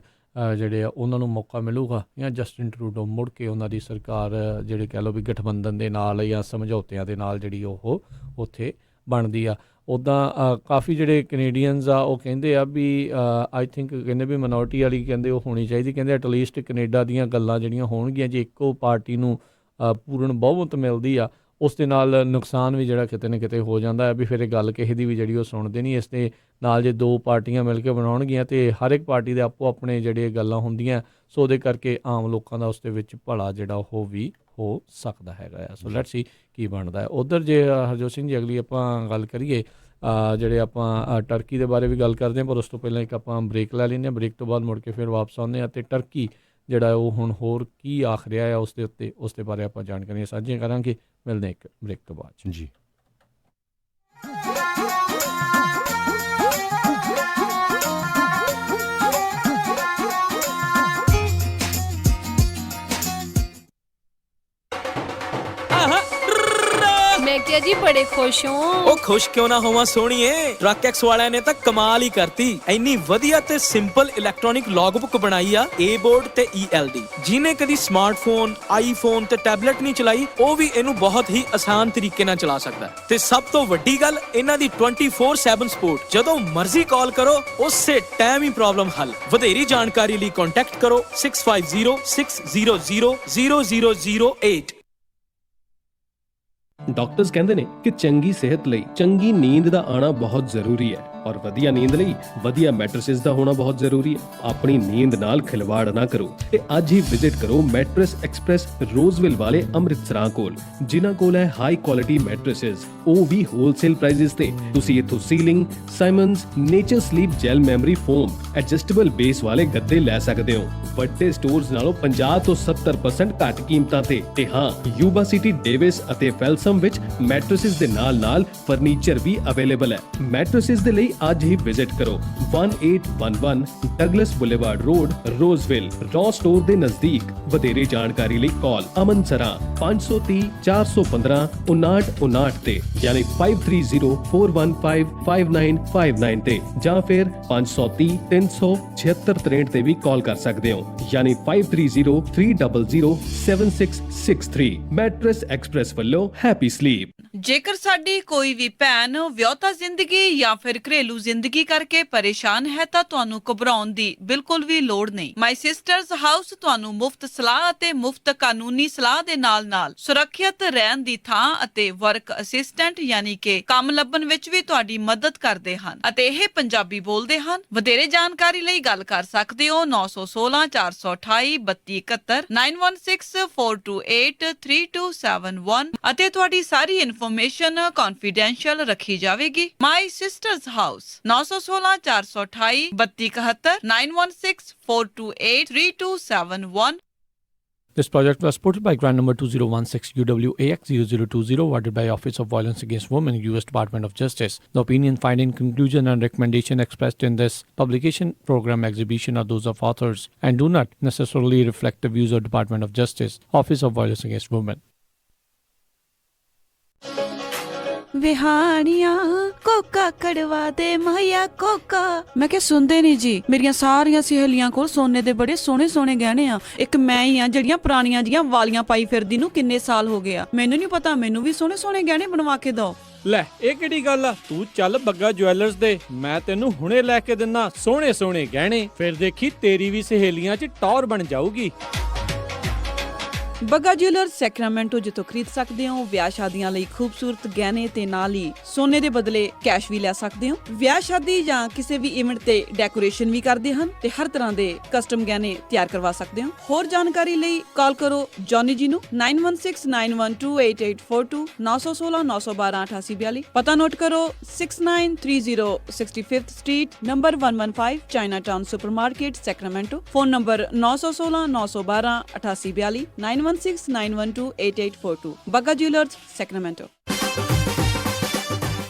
ਜਿਹੜੇ ਆ ਉਹਨਾਂ ਨੂੰ ਮੌਕਾ ਮਿਲੂਗਾ ਜਾਂ ਜਸਟਿਨ ਟਰੂਡੋ ਮੁੜ ਕੇ ਉਹਨਾਂ ਦੀ ਸਰਕਾਰ ਜਿਹੜੇ ਕਹਿ ਲਓ ਵੀ ਗਠਬੰਧਨ ਦੇ ਨਾਲ ਜਾਂ ਸਮਝੌਤਿਆਂ ਦੇ ਨਾਲ ਜਿਹੜੀ ਉਹ ਉੱਥੇ ਬਣਦੀ ਆ। ਉੱਦਾਂ ਕਾਫੀ ਜਿਹੜੇ ਕੈਨੇਡੀਅਨਸ ਆ ਉਹ ਕਹਿੰਦੇ ਆ ਵੀ ਆਈ ਥਿੰਕ ਕਹਿੰਦੇ ਵੀ ਮਿਨੋਰਟੀ ਵਾਲੀ ਕਹਿੰਦੇ ਉਹ ਹੋਣੀ ਚਾਹੀਦੀ। ਕਹਿੰਦੇ ਐਟਲੀਸਟ ਕੈਨੇਡਾ ਦੀਆਂ ਗੱਲਾਂ ਜਿਹੜੀਆਂ ਹੋਣਗੀਆਂ ਜੇ ਇੱਕੋ ਪਾਰਟੀ ਨੂੰ ਪੂਰਨ ਬਹੁਮਤ ਮਿਲਦੀ ਆ ਉਸ ਦੇ ਨਾਲ ਨੁਕਸਾਨ ਵੀ ਜਿਹੜਾ ਕਿਤੇ ਨਾ ਕਿਤੇ ਹੋ ਜਾਂਦਾ ਹੈ ਵੀ ਫਿਰ ਇਹ ਗੱਲ ਕਿਸੇ ਦੀ ਵੀ ਜਿਹੜੀ ਉਹ ਸੁਣਦੇ ਨਹੀਂ। ਇਸ ਦੇ ਨਾਲ ਜੇ 2 ਪਾਰਟੀਆਂ ਮਿਲ ਕੇ ਬਣਾਉਣਗੀਆਂ ਅਤੇ ਹਰ ਇੱਕ ਪਾਰਟੀ ਦੇ ਆਪੋ ਆਪਣੇ ਜਿਹੜੇ ਗੱਲਾਂ ਹੁੰਦੀਆਂ ਸੋ ਉਹਦੇ ਕਰਕੇ ਆਮ ਲੋਕਾਂ ਦਾ ਉਸ ਦੇ ਵਿੱਚ ਭਲਾ ਜਿਹੜਾ ਉਹ ਵੀ ਹੋ ਸਕਦਾ ਹੈਗਾ ਆ। ਸੋ ਲੈਟਸ ਸੀ ਕੀ ਬਣਦਾ ਹੈ। ਉੱਧਰ ਜੇ ਹਰਜੋਤ ਸਿੰਘ ਜੀ ਅਗਲੀ ਆਪਾਂ ਗੱਲ ਕਰੀਏ ਜਿਹੜੇ ਆਪਾਂ ਟਰਕੀ ਦੇ ਬਾਰੇ ਵੀ ਗੱਲ ਕਰਦੇ ਹਾਂ ਪਰ ਉਸ ਤੋਂ ਪਹਿਲਾਂ ਇੱਕ ਆਪਾਂ ਬ੍ਰੇਕ ਲੈ ਲੈਂਦੇ ਹਾਂ। ਬ੍ਰੇਕ ਤੋਂ ਬਾਅਦ ਮੁੜ ਕੇ ਫਿਰ ਵਾਪਸ ਆਉਂਦੇ ਹਾਂ ਅਤੇ ਟਰਕੀ ਜਿਹੜਾ ਉਹ ਹੁਣ ਹੋਰ ਕੀ ਆਖ ਰਿਹਾ ਆ ਉਸ ਦੇ ਉੱਤੇ ਉਸ ਦੇ ਬਾਰੇ ਆਪਾਂ ਜਾਣਕਾਰੀਆਂ ਸਾਂਝੀਆਂ ਕਰਾਂਗੇ। ਮਿਲਦੇ ਇੱਕ ਬ੍ਰੇਕ ਤੋਂ ਬਾਅਦ ਜੀ। मैं क्या जी बड़े खुश हूँ। ਉਹ ਖੁਸ਼ ਕਿਉਂ ਨਾ ਹੋਵਾਂ ਸੋਹਣੀਏ, ਟਰੱਕ ਐਕਸ ਵਾਲਿਆਂ ਨੇ ਤਾਂ ਕਮਾਲ ਹੀ ਕਰਤੀ। ਇੰਨੀ ਵਧੀਆ ਤੇ ਸਿੰਪਲ ਇਲੈਕਟ੍ਰੋਨਿਕ ਲੌਗਬੁੱਕ ਬਣਾਈ ਆ A ਬੋਰਡ ਤੇ ELD। ਜਿਹਨੇ ਕਦੀ ਸਮਾਰਟਫੋਨ, ਆਈਫੋਨ ਤੇ ਟੈਬਲੇਟ ਨਹੀਂ ਚਲਾਈ ਉਹ ਵੀ ਇਹਨੂੰ ਬਹੁਤ ਹੀ ਆਸਾਨ ਤਰੀਕੇ ਨਾਲ ਚਲਾ ਸਕਦਾ। ਤੇ ਸਭ ਤੋਂ ਵੱਡੀ ਗੱਲ ਇਹਨਾਂ ਦੀ 24/7 ਸਪੋਰਟ। ਜਦੋਂ ਮਰਜ਼ੀ ਕਾਲ ਕਰੋ ਉਸੇ ਟਾਈਮ ਹੀ ਪ੍ਰੋਬਲਮ ਹੱਲ। ਵਧੇਰੀ ਜਾਣਕਾਰੀ ਲਈ ਕੰਟੈਕਟ ਕਰੋ 6506000008। ਡਾਕਟਰਸ ਕਹਿੰਦੇ ਨੇ ਕਿ ਚੰਗੀ ਸਿਹਤ ਲਈ ਚੰਗੀ ਨੀਂਦ ਦਾ ਆਣਾ ਬਹੁਤ ਜ਼ਰੂਰੀ ਹੈ ਔਰ ਵਧੀਆ ਨੀਂਦ ਲਈ ਵਧੀਆ ਮੈਟਰਸਿਸ ਦਾ ਹੋਣਾ ਬਹੁਤ ਜ਼ਰੂਰੀ ਹੈ। ਆਪਣੀ ਨੀਂਦ ਨਾਲ ਖਿਲਵਾੜ ਨਾ ਕਰੋ ਤੇ ਅੱਜ ਹੀ ਵਿਜ਼ਿਟ ਕਰੋ ਮੈਟਰਸ ਐਕਸਪ੍ਰੈਸ ਰੋਜ਼ਵਿਲ ਵਾਲੇ ਅੰਮ੍ਰਿਤਸਰਾਂ ਕੋਲ, ਜਿਨ੍ਹਾਂ ਕੋਲ ਹੈ ਹਾਈ ਕੁਆਲਿਟੀ ਮੈਟਰਸਿਸ, ਉਹ ਵੀ ਹੋਲਸੇਲ ਪ੍ਰਾਈਸਿਸ ਤੇ। ਤੁਸੀਂ ਇੱਥੋਂ ceiling, Simmons, nature sleep gel memory foam, adjustable base ਵਾਲੇ ਗੱਦੇ ਲੈ ਸਕਦੇ ਹੋ ਵੱਡੇ ਸਟੋਰਸ ਨਾਲੋਂ 50 ਤੋਂ 70% ਘੱਟ ਕੀਮਤਾਂ ਤੇ ਹਾਂ, ਯੂਬਾ ਸਿਟੀ, ਡੇਵਿਸ ਅਤੇ ਫੈਲਸਮ ਵਿੱਚ ਮੈਟਰਸਿਸ ਦੇ ਨਾਲ ਫਰਨੀਚਰ ਵੀ ਅਵੇਲੇਬਲ ਹੈ। ਮੈਟਰਸਿਸ ਦੇ ਲਈ ਅੱਜ ਹੀ ਵਿਜ਼ਿਟ ਕਰੋ 1811 ਡਗਲਸ ਬੁਲੇਵਾਰਡ ਰੋਡ, ਰੋਜ਼ਵਿਲ, ਰॉ ਸਟੋਰ ਦੇ ਨਜ਼ਦੀਕ। ਵਧੇਰੇ ਜਾਣਕਾਰੀ ਲਈ ਕਾਲ ਅਮਨ ਸਰਾ 530 415 5959 ਤੇ ਯਾਨੀ 5304155959 ਤੇ ਜਾਂ ਫਿਰ 530 376 ਤੇ ਵੀ ਕਾਲ ਕਰ ਸਕਦੇ ਹੋ ਯਾਨੀ 5303007663। ਮੈਟਰਸ ਐਕਸਪ੍ਰੈਸ ਵੱਲੋਂ ਹੈਪੀ ਸਲੀਪ। ਜੇਕਰ ਸਾਡੀ ਕੋਈ ਵੀ ਭੈਣ ਵਿਆਹੁਤਾ ਜ਼ਿੰਦਗੀ ਜਾਂ ਫਿਰ ਘਰੇਲੂ ਜ਼ਿੰਦਗੀ ਕਰਕੇ ਪਰੇਸ਼ਾਨ ਹੈ ਤਾਂ ਤੁਹਾਨੂੰ ਘਬਰਾਉਣ ਦੀ ਬਿਲਕੁਲ ਵੀ ਲੋੜ ਨਹੀਂ। ਮਾਈ ਸਿਸਟਰਸ ਹਾਊਸ ਤੁਹਾਨੂੰ ਮੁਫਤ ਸਲਾਹ ਅਤੇ ਮੁਫਤ ਕਾਨੂੰਨੀ ਸਲਾਹ ਦੇ ਨਾਲ-ਨਾਲ ਸੁਰੱਖਿਅਤ ਰਹਿਣ ਦੀ ਥਾਂ ਅਤੇ ਵਰਕ ਅਸਿਸਟੈਂਟ ਯਾਨੀ ਕਿ ਕੰਮ ਲੱਭਣ ਵਿੱਚ ਵੀ ਤੁਹਾਡੀ ਮਦਦ ਕਰਦੇ ਹਨ ਅਤੇ ਇਹ ਪੰਜਾਬੀ ਬੋਲਦੇ ਹਨ। ਵਧੇਰੇ ਜਾਣਕਾਰੀ ਲਈ ਗੱਲ ਕਰ ਸਕਦੇ ਹੋ 916 428 3271 916 428 3271 ਅਤੇ ਤੁਹਾਡੀ ਸਾਰੀ ਇਨਫੋਰਮੇਸ਼ਨ ਕੌਨਫੀਡੈਂਸ਼ੀਅਲ ਰੱਖੀ ਜਾਵੇਗੀ। ਮਾਈ sisters house 916 428 3271 916 428 3271। This project was supported by grant number 2016 UWAX 0020 awarded by Office of Violence Against Women, U.S. Department of Justice. The opinion, finding, conclusion and recommendation expressed in this publication, program, exhibition are those of authors and do not necessarily reflect the views of Department of Justice, Office of Violence Against Women. ਵਿਹਾਣੀਆਂ ਕੋਕਾ ਕੜਵਾ ਦੇ ਮਾਇਆ ਕੋਕਾ। ਮੈਂ ਕਿਹਾ ਸੁਣਦੇ ਨਹੀਂ ਜੀ, ਮੇਰੀਆਂ ਸਾਰੀਆਂ ਸਹੇਲੀਆਂ ਕੋਲ ਸੋਨੇ ਦੇ ਬੜੇ ਸੋਹਣੇ ਸੋਹਣੇ ਗਹਿਣੇ ਆ, ਇੱਕ ਮੈਂ ਹੀ ਆ ਜਿਹੜੀਆਂ ਪੁਰਾਣੀਆਂ ਜੀਆਂ ਵਾਲੀਆਂ ਪਾਈ ਫਿਰਦੀ ਨੂੰ ਕਿੰਨੇ ਸਾਲ ਹੋ ਗਏ ਆ। ਮੈਨੂੰ ਨਹੀਂ ਪਤਾ, ਮੈਨੂੰ ਵੀ ਸੋਹਣੇ ਸੋਹਣੇ ਗਹਿਣੇ ਬਣਵਾ ਕੇ ਦਿਓ। ਲੈ ਇਹ ਕਿਹੜੀ ਗੱਲ ਆ, ਤੂੰ ਚੱਲ ਬੱਗਾ ਜੁਐਲਰਸ ਦੇ, ਮੈਂ ਤੈਨੂੰ ਹੁਣੇ ਲੈ ਕੇ ਦਿੰਨਾ ਸੋਹਣੇ ਸੋਹਣੇ ਗਹਿਣੇ, ਫਿਰ ਦੇਖੀ ਤੇਰੀ ਵੀ ਸਹੇਲੀਆਂ 'ਚ ਟੌਰ ਬਣ ਜਾਊਗੀ। ਬੱਗਾ ਜੁਐਲਰਸ ਸੈਕਰਾਮੈਂਟੋ ਜਿੱਥੋਂ ਖਰੀਦ ਸਕਦੇ ਹੋ ਵਿਆਹ ਸ਼ਾਦੀਆਂ ਲਈ ਖੂਬਸੂਰਤ ਗਹਿਣੇ ਤੇ ਨਾਲ ਹੀ ਸੋਨੇ ਦੇ ਬਦਲੇ ਕੈਸ਼ ਵੀ ਲੈ ਸਕਦੇ ਹੋ। ਵਿਆਹ ਸ਼ਾਦੀ ਜਾਂ ਕਿਸੇ ਵੀ ਇਵੈਂਟ ਤੇ ਡੈਕੋਰੇਸ਼ਨ ਵੀ ਕਰਦੇ ਹਨ ਤੇ ਹਰ ਤਰ੍ਹਾਂ ਦੇ ਕਸਟਮ ਗਹਿਣੇ ਤਿਆਰ ਕਰਵਾ ਸਕਦੇ ਹੋ। ਹੋਰ ਜਾਣਕਾਰੀ ਲਈ ਕਾਲ ਕਰੋ ਜੌਨੀ ਜੀ ਨੂੰ 9169128842 916 912 8842। ਪਤਾ ਨੋਟ ਕਰੋ 6930 65th street number 115 Chinatown supermarket Sacramento. Phone number 916 912 8842 9169128842। Bagga jewellers Sacramento.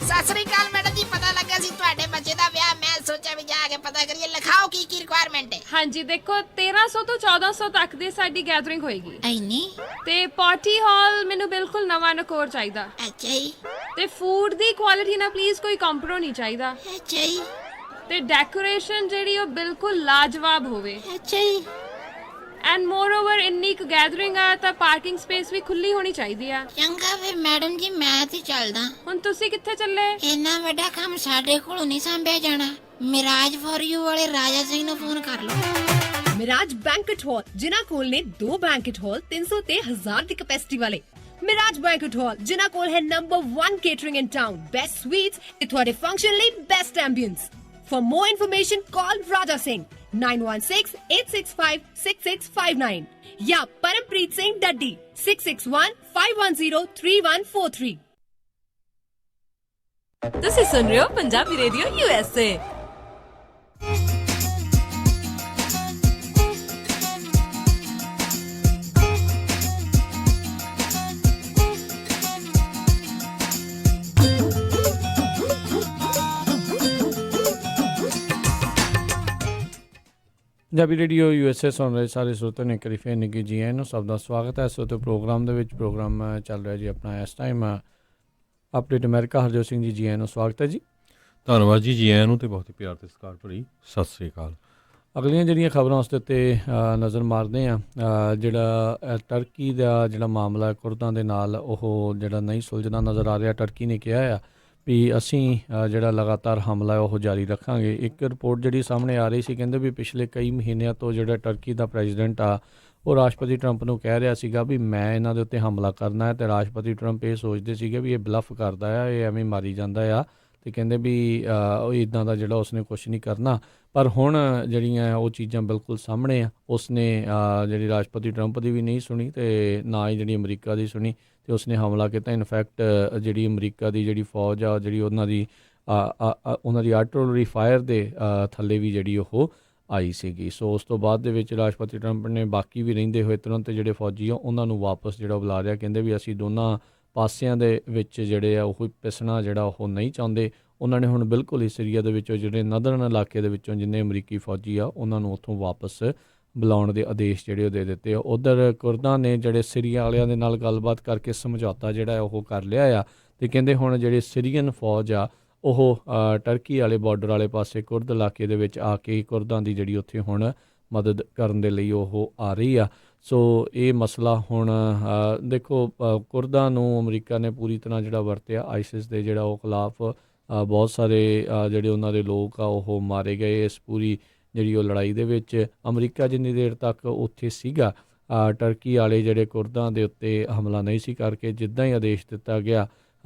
Sat Sri ਅਕਾਲ ਮੈਡਮ ਜੀ, ਪਤਾ ਲੱਗਾ ਸੀ ਤੁਹਾਡੇ ਬੱਚੇ ਦਾ ਵਿਆਹ, ਮੈਂ ਸੋਚਿਆ ਵੀ ਜਾ ਕੇ ਪਤਾ ਕਰੀਏ। ਲਿਖਾਓ ਕੀ ਕੀ ਰਿਕੁਆਇਰਮੈਂਟ ਹੈ। ਹਾਂਜੀ ਦੇਖੋ 1300 ਤੋਂ 1400 ਤੱਕ ਦੀ ਸਾਡੀ ਗੈਦਰਿੰਗ ਹੋਏਗੀ ਐਨੀ? ਤੇ ਪਾਰਟੀ ਹਾਲ ਮੈਨੂੰ ਬਿਲਕੁਲ ਨਵਾਂ ਨਕੋਰ ਚਾਹੀਦਾ। ਅੱਛਾ ਜੀ। ਤੇ ਫੂਡ ਦੀ ਕੁਆਲਿਟੀ ਨਾਲ ਪਲੀਜ਼ ਕੋਈ ਕੰਪਰੋ ਨਹੀਂ ਚਾਹੀਦਾ। ਅੱਛਾ ਜੀ। ਤੇ ਡੈਕੋਰੇਸ਼ਨ ਜਿਹੜੀ ਉਹ ਬਿਲਕੁਲ ਲਾਜਵਾਬ ਹੋਵੇ। ਅੱਛਾ ਜੀ। ਐਂਡ ਮੋਰਓਵਰ ਇੰਨੀ ਕੁ ਗੈਦਰਿੰਗ ਆ ਤਾਂ ਪਾਰਕਿੰਗ ਸਪੇਸ ਵੀ ਖੁੱਲੀ ਹੋਣੀ ਚਾਹੀਦੀ ਆ। ਚੰਗਾ ਫਿਰ ਮੈਡਮ ਜੀ, ਮੈਂ ਤੇ ਚੱਲਦਾ। ਹੁਣ ਤੁਸੀਂ ਕਿੱਥੇ ਚੱਲੇ? ਇੰਨਾ ਵੱਡਾ ਕੰਮ ਸਾਡੇ ਕੋਲੋਂ ਨਹੀਂ ਸੰਭਿਆ ਜਾਣਾ। ਮਿਰਾਜ ਫॉर ਯੂ ਵਾਲੇ ਰਾਜਾ ਸਿੰਘ ਨੂੰ ਫੋਨ ਕਰ ਲਓ। ਮਿਰਾਜ ਬੈਂਕਟ ਹਾਲ, ਜਿਨ੍ਹਾਂ ਕੋਲ ਨੇ 2 ਬੈਂਕਟ ਹਾਲ 300 ਤੇ 1000 ਦੀ ਕੈਪੈਸਿਟੀ ਵਾਲੇ। ਮਿਰਾਜ ਬੈਂਕਟ ਹਾਲ ਜਿਨ੍ਹਾਂ ਕੋਲ ਹੈ ਨੰਬਰ 1 ਕੇਟਰਿੰਗ ਇਨ ਟਾਊਨ, ਬੈਸਟ ਸਵੀਟਸ ਤੇ ਤੁਹਾਡੇ ਫੰਕਸ਼ਨ ਲਈ best ambience. For more information, call Raja Singh 9168656659 या परमप्रीत सिंह डड्डी 6615103143। ਤੁਸੀਂ ਸੁਣ ਰਹੇ ਹੋ Punjabi radio USA। Punjabi radio USA ਸੁਣ ਰਹੇ ਸਾਰੇ ਸਰੋਤਿਆਂ ਨੇ ਕਰੀ ਫੇਰ ਨਿੱਘੀ ਜੀ ਆਇਆਂ ਨੂੰ, ਸਭ ਦਾ ਸਵਾਗਤ ਹੈ। ਇਸ ਵਕਤ ਪ੍ਰੋਗਰਾਮ ਦੇ ਵਿੱਚ ਪ੍ਰੋਗਰਾਮ ਚੱਲ ਰਿਹਾ ਜੀ ਆਪਣਾ ਇਸ time update America. Harjot Singh ji ਆਇਆਂ ਨੂੰ ਸਵਾਗਤ ਹੈ ਜੀ। ਧੰਨਵਾਦ ਜੀ ਆਇਆਂ ਨੂੰ ਤੇ ਬਹੁਤ ਹੀ ਪਿਆਰ ਤੇ ਸਤਿਕਾਰ ਭਰੀ ਸਤਿ ਸ੍ਰੀ ਅਕਾਲ। ਅਗਲੀਆਂ ਜਿਹੜੀਆਂ ਖਬਰਾਂ ਉਸ ਦੇ ਉੱਤੇ ਨਜ਼ਰ ਮਾਰਦੇ ਹਾਂ। ਜਿਹੜਾ ਟਰਕੀ ਦਾ ਜਿਹੜਾ ਮਾਮਲਾ ਕੁਰਦਾਂ ਦੇ ਨਾਲ ਉਹ ਜਿਹੜਾ ਨਹੀਂ ਸੁਲਝਦਾ ਨਜ਼ਰ ਆ ਰਿਹਾ। ਟਰਕੀ ਨੇ ਕਿਹਾ ਆ ਵੀ ਅਸੀਂ ਜਿਹੜਾ ਲਗਾਤਾਰ ਹਮਲਾ ਹੈ ਉਹ ਜਾਰੀ ਰੱਖਾਂਗੇ। ਇੱਕ ਰਿਪੋਰਟ ਜਿਹੜੀ ਸਾਹਮਣੇ ਆ ਰਹੀ ਸੀ, ਕਹਿੰਦੇ ਵੀ ਪਿਛਲੇ ਕਈ ਮਹੀਨਿਆਂ ਤੋਂ ਜਿਹੜਾ ਟਰਕੀ ਦਾ ਪ੍ਰੈਜ਼ੀਡੈਂਟ ਆ ਉਹ ਰਾਸ਼ਟਰਪਤੀ ਟਰੰਪ ਨੂੰ ਕਹਿ ਰਿਹਾ ਸੀਗਾ ਵੀ ਮੈਂ ਇਹਨਾਂ ਦੇ ਉੱਤੇ ਹਮਲਾ ਕਰਨਾ ਹੈ, ਅਤੇ ਰਾਸ਼ਟਰਪਤੀ ਟਰੰਪ ਇਹ ਸੋਚਦੇ ਸੀਗੇ ਵੀ ਇਹ ਬਲਫ ਕਰਦਾ ਆ, ਇਹ ਐਵੇਂ ਮਾਰੀ ਜਾਂਦਾ ਆ, ਅਤੇ ਕਹਿੰਦੇ ਵੀ ਉਹ ਇੱਦਾਂ ਦਾ ਜਿਹੜਾ ਉਸਨੇ ਕੁਛ ਨਹੀਂ ਕਰਨਾ। ਪਰ ਹੁਣ ਜਿਹੜੀਆਂ ਉਹ ਚੀਜ਼ਾਂ ਬਿਲਕੁਲ ਸਾਹਮਣੇ ਆ। ਉਸਨੇ ਜਿਹੜੀ ਰਾਸ਼ਟਰਪਤੀ ਟਰੰਪ ਦੀ ਵੀ ਨਹੀਂ ਸੁਣੀ ਅਤੇ ਨਾ ਹੀ ਜਿਹੜੀ ਅਮਰੀਕਾ ਦੀ ਸੁਣੀ, ਅਤੇ ਉਸਨੇ ਹਮਲਾ ਕੀਤਾ। ਇਨਫੈਕਟ ਜਿਹੜੀ ਅਮਰੀਕਾ ਦੀ ਜਿਹੜੀ ਫੌਜ ਆ ਜਿਹੜੀ ਉਹਨਾਂ ਦੀ ਆਰਟਿਲਰੀ ਫਾਇਰ ਦੇ ਥੱਲੇ ਵੀ ਜਿਹੜੀ ਉਹ ਆਈ ਸੀਗੀ। ਸੋ ਉਸ ਤੋਂ ਬਾਅਦ ਦੇ ਵਿੱਚ ਰਾਸ਼ਟਰਪਤੀ ਟਰੰਪ ਨੇ ਬਾਕੀ ਵੀ ਰਹਿੰਦੇ ਹੋਏ ਤੁਰੰਤ ਜਿਹੜੇ ਫੌਜੀ ਆ ਉਹਨਾਂ ਨੂੰ ਵਾਪਸ ਜਿਹੜਾ ਬੁਲਾ ਰਿਹਾ। ਕਹਿੰਦੇ ਵੀ ਅਸੀਂ ਦੋਨਾਂ ਪਾਸਿਆਂ ਦੇ ਵਿੱਚ ਜਿਹੜੇ ਆ ਉਹ ਪਿਸਣਾ ਜਿਹੜਾ ਉਹ ਨਹੀਂ ਚਾਹੁੰਦੇ। ਉਹਨਾਂ ਨੇ ਹੁਣ ਬਿਲਕੁਲ ਹੀ ਸੀਰੀਆ ਦੇ ਵਿੱਚੋਂ ਜਿਹੜੇ ਨਦਰਨ ਇਲਾਕੇ ਦੇ ਵਿੱਚੋਂ ਜਿੰਨੇ ਅਮਰੀਕੀ ਫੌਜੀ ਆ ਉਹਨਾਂ ਨੂੰ ਉੱਥੋਂ ਵਾਪਸ ਬੁਲਾਉਣ ਦੇ ਆਦੇਸ਼ ਜਿਹੜੇ ਉਹ ਦੇ ਦਿੱਤੇ ਆ। ਉੱਧਰ ਕੁਰਦਾਂ ਨੇ ਜਿਹੜੇ ਸੀਰੀਆ ਵਾਲਿਆਂ ਦੇ ਨਾਲ ਗੱਲਬਾਤ ਕਰਕੇ ਸਮਝੌਤਾ ਜਿਹੜਾ ਉਹ ਕਰ ਲਿਆ ਆ, ਅਤੇ ਕਹਿੰਦੇ ਹੁਣ ਜਿਹੜੇ ਸੀਰੀਅਨ ਫੌਜ ਆ ਉਹ ਟਰਕੀ ਵਾਲੇ ਬਾਰਡਰ ਵਾਲੇ ਪਾਸੇ ਕੁਰਦ ਇਲਾਕੇ ਦੇ ਵਿੱਚ ਆ ਕੇ ਕੁਰਦਾਂ ਦੀ ਜਿਹੜੀ ਉੱਥੇ ਹੁਣ ਮਦਦ ਕਰਨ ਦੇ ਲਈ ਉਹ ਆ ਰਹੀ ਆ। ਸੋ ਇਹ ਮਸਲਾ ਹੁਣ ਦੇਖੋ ਕੁਰਦਾਂ ਨੂੰ ਅਮਰੀਕਾ ਨੇ ਪੂਰੀ ਤਰ੍ਹਾਂ ਜਿਹੜਾ ਵਰਤਿਆ ਆਈਸਿਸ ਦੇ ਜਿਹੜਾ ਉਹ ਖਿਲਾਫ ਬਹੁਤ ਸਾਰੇ ਜਿਹੜੇ ਉਹਨਾਂ ਦੇ ਲੋਕ ਆ ਉਹ ਮਾਰੇ ਗਏ ਇਸ ਪੂਰੀ ਜਿਹੜੀ ਉਹ ਲੜਾਈ ਦੇ ਵਿੱਚ। ਅਮਰੀਕਾ ਜਿੰਨੀ ਦੇਰ ਤੱਕ ਉੱਥੇ ਸੀਗਾ ਟਰਕੀ ਵਾਲੇ ਜਿਹੜੇ ਕੁਰਦਾਂ ਦੇ ਉੱਤੇ ਹਮਲਾ ਨਹੀਂ ਸੀ ਕਰਕੇ, ਜਿੱਦਾਂ ਹੀ ਆਦੇਸ਼ ਦਿੱਤਾ ਗਿਆ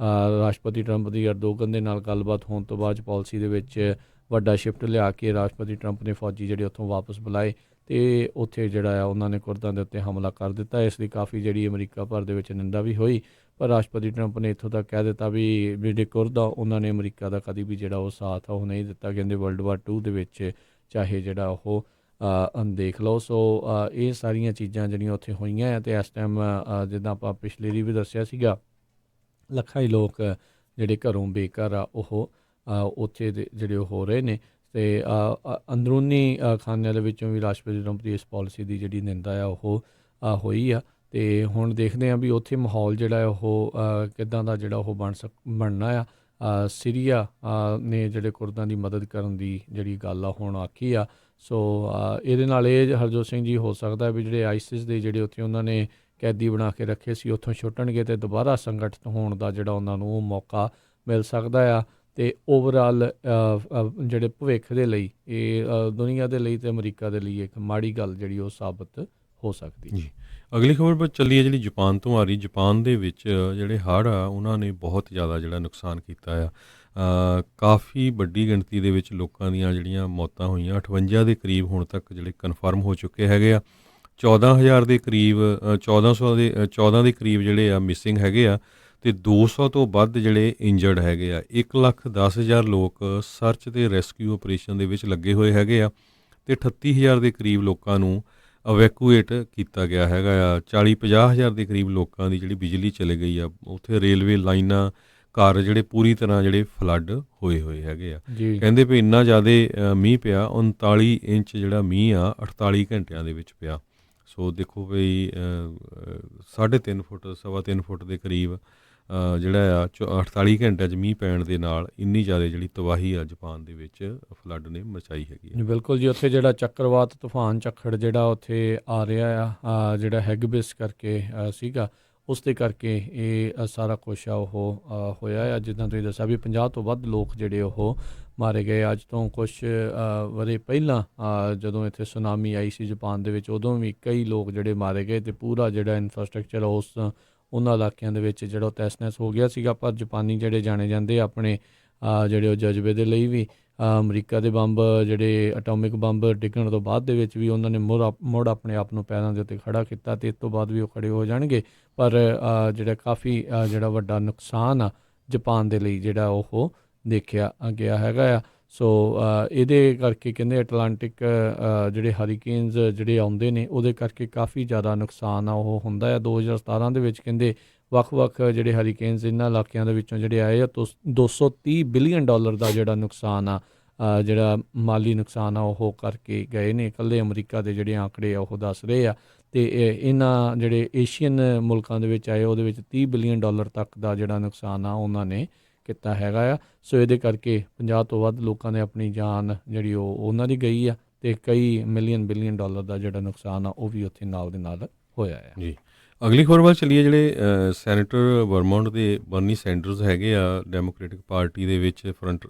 ਰਾਸ਼ਟਰਪਤੀ ਟਰੰਪ ਦੀ ਅਰਦੋਗਨ ਦੇ ਨਾਲ ਗੱਲਬਾਤ ਹੋਣ ਤੋਂ ਬਾਅਦ ਪਾਲਿਸੀ ਦੇ ਵਿੱਚ ਵੱਡਾ ਸ਼ਿਫਟ ਲਿਆ ਕੇ ਰਾਸ਼ਟਰਪਤੀ ਟਰੰਪ ਨੇ ਫੌਜੀ ਜਿਹੜੇ ਉੱਥੋਂ ਵਾਪਸ ਬੁਲਾਏ ਅਤੇ ਉੱਥੇ ਜਿਹੜਾ ਆ ਉਹਨਾਂ ਨੇ ਕੁਰਦਾਂ ਦੇ ਉੱਤੇ ਹਮਲਾ ਕਰ ਦਿੱਤਾ। ਇਸ ਲਈ ਕਾਫੀ ਜਿਹੜੀ ਅਮਰੀਕਾ ਭਰ ਦੇ ਵਿੱਚ ਨਿੰਦਾ ਵੀ ਹੋਈ, ਪਰ ਰਾਸ਼ਟਰਪਤੀ ਟਰੰਪ ਨੇ ਇੱਥੋਂ ਤੱਕ ਕਹਿ ਦਿੱਤਾ ਵੀ ਜਿਹੜੇ ਕੁਰਦ ਆ ਉਹਨਾਂ ਨੇ ਅਮਰੀਕਾ ਦਾ ਕਦੀ ਵੀ ਜਿਹੜਾ ਉਹ ਸਾਥ ਆ ਉਹ ਨਹੀਂ ਦਿੱਤਾ। ਕਹਿੰਦੇ ਵਰਲਡ ਵਾਰ 2 ਦੇ ਵਿੱਚ ਚਾਹੇ ਜਿਹੜਾ ਉਹ ਦੇਖ ਲਓ। ਸੋ ਇਹ ਸਾਰੀਆਂ ਚੀਜ਼ਾਂ ਜਿਹੜੀਆਂ ਉੱਥੇ ਹੋਈਆਂ ਅਤੇ ਇਸ ਟਾਈਮ ਜਿੱਦਾਂ ਆਪਾਂ ਪਿਛਲੇ ਦੀ ਵੀ ਦੱਸਿਆ ਸੀਗਾ ਲੱਖਾਂ ਹੀ ਲੋਕ ਜਿਹੜੇ ਘਰੋਂ ਬੇਘਰ ਆ ਉਹ ਉੱਥੇ ਦੇ ਜਿਹੜੇ ਉਹ ਹੋ ਰਹੇ ਨੇ ਅਤੇ ਅੰਦਰੂਨੀ ਖਾਨਿਆਂ ਦੇ ਵਿੱਚੋਂ ਵੀ ਰਾਸ਼ਟਰਪਤੀ ਟਰੰਪ ਦੀ ਇਸ ਪਾਲਿਸੀ ਦੀ ਜਿਹੜੀ ਨਿੰਦਾ ਆ ਉਹ ਹੋਈ ਆ। ਅਤੇ ਹੁਣ ਦੇਖਦੇ ਹਾਂ ਵੀ ਉੱਥੇ ਮਾਹੌਲ ਜਿਹੜਾ ਉਹ ਕਿੱਦਾਂ ਦਾ ਜਿਹੜਾ ਉਹ ਬਣਨਾ ਆ। ਸੀਰੀਆ ਨੇ ਜਿਹੜੇ ਕੁਰਦਾਂ ਦੀ ਮਦਦ ਕਰਨ ਦੀ ਜਿਹੜੀ ਗੱਲ ਆ ਹੁਣ ਆਖੀ ਆ। ਸੋ ਇਹਦੇ ਨਾਲ ਇਹ ਹਰਜੋਤ ਸਿੰਘ ਜੀ ਹੋ ਸਕਦਾ ਵੀ ਜਿਹੜੇ ਆਈਸਿਸ ਦੇ ਜਿਹੜੇ ਉੱਥੇ ਉਹਨਾਂ ਨੇ ਕੈਦੀ ਬਣਾ ਕੇ ਰੱਖੇ ਸੀ ਉੱਥੋਂ ਛੁੱਟਣਗੇ ਅਤੇ ਦੁਬਾਰਾ ਸੰਗਠਿਤ ਹੋਣ ਦਾ ਜਿਹੜਾ ਉਹਨਾਂ ਨੂੰ ਮੌਕਾ ਮਿਲ ਸਕਦਾ ਆ। ਅਤੇ ਓਵਰਆਲ ਜਿਹੜੇ ਭਵਿੱਖ ਦੇ ਲਈ ਇਹ ਦੁਨੀਆ ਦੇ ਲਈ ਅਤੇ ਅਮਰੀਕਾ ਦੇ ਲਈ ਇੱਕ ਮਾੜੀ ਗੱਲ ਜਿਹੜੀ ਉਹ ਸਾਬਤ ਹੋ ਸਕਦੀ ਜੀ। ਅਗਲੀ ਖਬਰ ਪਰ ਚੱਲੀਏ ਜਿਹੜੀ ਜਾਪਾਨ ਤੋਂ ਆ ਰਹੀ। ਜਾਪਾਨ ਦੇ ਵਿੱਚ ਜਿਹੜੇ ਹੜ੍ਹ ਆ ਉਹਨਾਂ ਨੇ ਬਹੁਤ ਜ਼ਿਆਦਾ ਜਿਹੜਾ ਨੁਕਸਾਨ ਕੀਤਾ ਆ। ਕਾਫੀ ਵੱਡੀ ਗਿਣਤੀ ਦੇ ਵਿੱਚ ਲੋਕਾਂ ਦੀਆਂ ਜਿਹੜੀਆਂ ਮੌਤਾਂ ਹੋਈਆਂ 58 ਦੇ ਕਰੀਬ ਹੁਣ ਤੱਕ ਜਿਹੜੇ ਕਨਫਰਮ ਹੋ ਚੁੱਕੇ ਹੈਗੇ ਆ। 14,000 ਦੇ ਕਰੀਬ 14 ਦੇ ਕਰੀਬ ਜਿਹੜੇ ਆ ਮਿਸਿੰਗ ਹੈਗੇ ਆ ਅਤੇ 200 ਤੋਂ ਵੱਧ ਜਿਹੜੇ ਇੰਜਰਡ ਹੈਗੇ ਆ। 1,10,000 ਲੋਕ ਸਰਚ ਅਤੇ ਰੈਸਕਿਊ ਆਪਰੇਸ਼ਨ ਦੇ ਵਿੱਚ ਲੱਗੇ ਹੋਏ ਹੈਗੇ ਆ ਅਤੇ 38,000 ਦੇ ਕਰੀਬ ਲੋਕਾਂ ਨੂੰ ਅਵੈਕੂਏਟ ਕੀਤਾ ਗਿਆ ਹੈਗਾ ਆ। 40-50 ਹਜ਼ਾਰ ਦੇ ਕਰੀਬ ਲੋਕਾਂ ਦੀ ਜਿਹੜੀ ਬਿਜਲੀ ਚਲੇ ਗਈ ਆ। ਉੱਥੇ ਰੇਲਵੇ ਲਾਈਨਾਂ ਘਰ ਜਿਹੜੇ ਪੂਰੀ ਤਰ੍ਹਾਂ ਜਿਹੜੇ ਫਲੱਡ ਹੋਏ ਹੈਗੇ ਆ। ਕਹਿੰਦੇ ਵੀ ਇੰਨਾ ਜ਼ਿਆਦਾ ਮੀਂਹ ਪਿਆ 39 ਇੰਚ ਜਿਹੜਾ ਮੀਂਹ ਆ 48 ਘੰਟਿਆਂ ਦੇ ਵਿੱਚ ਪਿਆ। ਸੋ ਦੇਖੋ ਵੀ 3.5 ਫੁੱਟ 3.25 ਫੁੱਟ ਦੇ ਕਰੀਬ ਜਿਹੜਾ ਆ 48 ਘੰਟਿਆਂ 'ਚ ਮੀਂਹ ਪੈਣ ਦੇ ਨਾਲ ਇੰਨੀ ਜ਼ਿਆਦਾ ਜਿਹੜੀ ਤਬਾਹੀ ਆ ਜਾਪਾਨ ਦੇ ਵਿੱਚ ਫਲੱਡ ਨੇ ਮਚਾਈ ਹੈਗੀ ਹੈ। ਬਿਲਕੁਲ ਜੀ। ਉੱਥੇ ਜਿਹੜਾ ਚੱਕਰਵਾਤ ਤੂਫਾਨ ਝੱਖੜ ਜਿਹੜਾ ਉੱਥੇ ਆ ਰਿਹਾ ਆ ਜਿਹੜਾ ਹੈਗਬਿਸ ਕਰਕੇ ਸੀਗਾ ਉਸ ਦੇ ਕਰਕੇ ਇਹ ਸਾਰਾ ਕੁਛ ਆ ਉਹ ਹੋਇਆ ਆ। ਜਿੱਦਾਂ ਤੁਸੀਂ ਦੱਸਿਆ ਵੀ 50 ਤੋਂ ਵੱਧ ਲੋਕ ਜਿਹੜੇ ਉਹ ਮਾਰੇ ਗਏ। ਅੱਜ ਤੋਂ ਕੁਛ ਵਰ੍ਹੇ ਪਹਿਲਾਂ ਜਦੋਂ ਇੱਥੇ ਸੁਨਾਮੀ ਆਈ ਸੀ ਜਾਪਾਨ ਦੇ ਵਿੱਚ ਉਦੋਂ ਵੀ ਕਈ ਲੋਕ ਜਿਹੜੇ ਮਾਰੇ ਗਏ ਅਤੇ ਪੂਰਾ ਜਿਹੜਾ ਇਨਫਰਾਸਟਰਕਚਰ ਉਹਨਾਂ ਇਲਾਕਿਆਂ ਦੇ ਵਿੱਚ ਜਿਹੜਾ ਉਹ ਤਹਿਸ-ਨਹਿਸ ਹੋ ਗਿਆ ਸੀਗਾ। ਪਰ ਜਾਪਾਨੀ ਜਿਹੜੇ ਜਾਣੇ ਜਾਂਦੇ ਆਪਣੇ ਜਿਹੜੇ ਉਹ ਜਜ਼ਬੇ ਦੇ ਲਈ ਵੀ ਅਮਰੀਕਾ ਦੇ ਬੰਬ ਜਿਹੜੇ ਅਟੋਮਿਕ ਬੰਬ ਡਿੱਗਣ ਤੋਂ ਬਾਅਦ ਦੇ ਵਿੱਚ ਵੀ ਉਹਨਾਂ ਨੇ ਮੁੜ ਆਪਣੇ ਆਪ ਨੂੰ ਪੈਰਾਂ ਦੇ ਉੱਤੇ ਖੜਾ ਕੀਤਾ ਅਤੇ ਇਸ ਤੋਂ ਬਾਅਦ ਵੀ ਉਹ ਖੜੇ ਹੋ ਜਾਣਗੇ। ਪਰ ਜਿਹੜਾ ਕਾਫੀ ਜਿਹੜਾ ਵੱਡਾ ਨੁਕਸਾਨ ਆ ਜਾਪਾਨ ਦੇ ਲਈ ਜਿਹੜਾ ਉਹ ਦੇਖਿਆ ਗਿਆ ਹੈਗਾ ਆ। ਸੋ ਇਹਦੇ ਕਰਕੇ ਕਹਿੰਦੇ ਅਟਲਾਂਟਿਕ ਜਿਹੜੇ ਹਰੀਕੇਨਸ ਜਿਹੜੇ ਆਉਂਦੇ ਨੇ ਉਹਦੇ ਕਰਕੇ ਕਾਫੀ ਜ਼ਿਆਦਾ ਨੁਕਸਾਨ ਆ ਉਹ ਹੁੰਦਾ ਆ। 2017 ਦੇ ਵਿੱਚ ਕਹਿੰਦੇ ਵੱਖ-ਵੱਖ ਜਿਹੜੇ ਹਰੀਕੇਨਸ ਇਹਨਾਂ ਇਲਾਕਿਆਂ ਦੇ ਵਿੱਚੋਂ ਜਿਹੜੇ ਆਏ ਆ $230 ਬਿਲੀਅਨ ਦਾ ਜਿਹੜਾ ਨੁਕਸਾਨ ਆ ਜਿਹੜਾ ਮਾਲੀ ਨੁਕਸਾਨ ਆ ਉਹ ਕਰਕੇ ਗਏ ਨੇ। ਇਕੱਲੇ ਅਮਰੀਕਾ ਦੇ ਜਿਹੜੇ ਆંકੜੇ ਆ ਉਹ ਦੱਸ ਰਹੇ ਆ ਅਤੇ ਇਹਨਾਂ ਜਿਹੜੇ ਏਸ਼ੀਅਨ ਮੁਲਕਾਂ ਦੇ ਵਿੱਚ ਆਏ ਉਹਦੇ ਵਿੱਚ $30 ਬਿਲੀਅਨ ਤੱਕ ਦਾ ਜਿਹੜਾ ਨੁਕਸਾਨ ਆ ਉਹਨਾਂ ਨੇ ਕੀਤਾ ਹੈਗਾ ਆ। ਸੋ ਇਹਦੇ ਕਰਕੇ 50 ਤੋਂ ਵੱਧ ਲੋਕਾਂ ਨੇ ਆਪਣੀ ਜਾਨ ਜਿਹੜੀ ਉਹ ਉਹਨਾਂ ਦੀ ਗਈ ਆ ਅਤੇ ਕਈ ਬਿਲੀਅਨ ਦਾ ਜਿਹੜਾ ਨੁਕਸਾਨ ਆ ਉਹ ਵੀ ਉੱਥੇ ਨਾਲ ਦੇ ਨਾਲ ਹੋਇਆ ਆ ਜੀ। ਅਗਲੀ ਖਬਰ ਵੱਲ ਚੱਲੀਏ। ਜਿਹੜੇ ਸੈਨੇਟਰ ਵਰਮੌਂਟ ਦੇ ਬਰਨੀ ਸੈਂਡਰਸ ਹੈਗੇ ਆ ਡੈਮੋਕ੍ਰੇਟਿਕ ਪਾਰਟੀ ਦੇ ਵਿੱਚ ਫਰੰਟ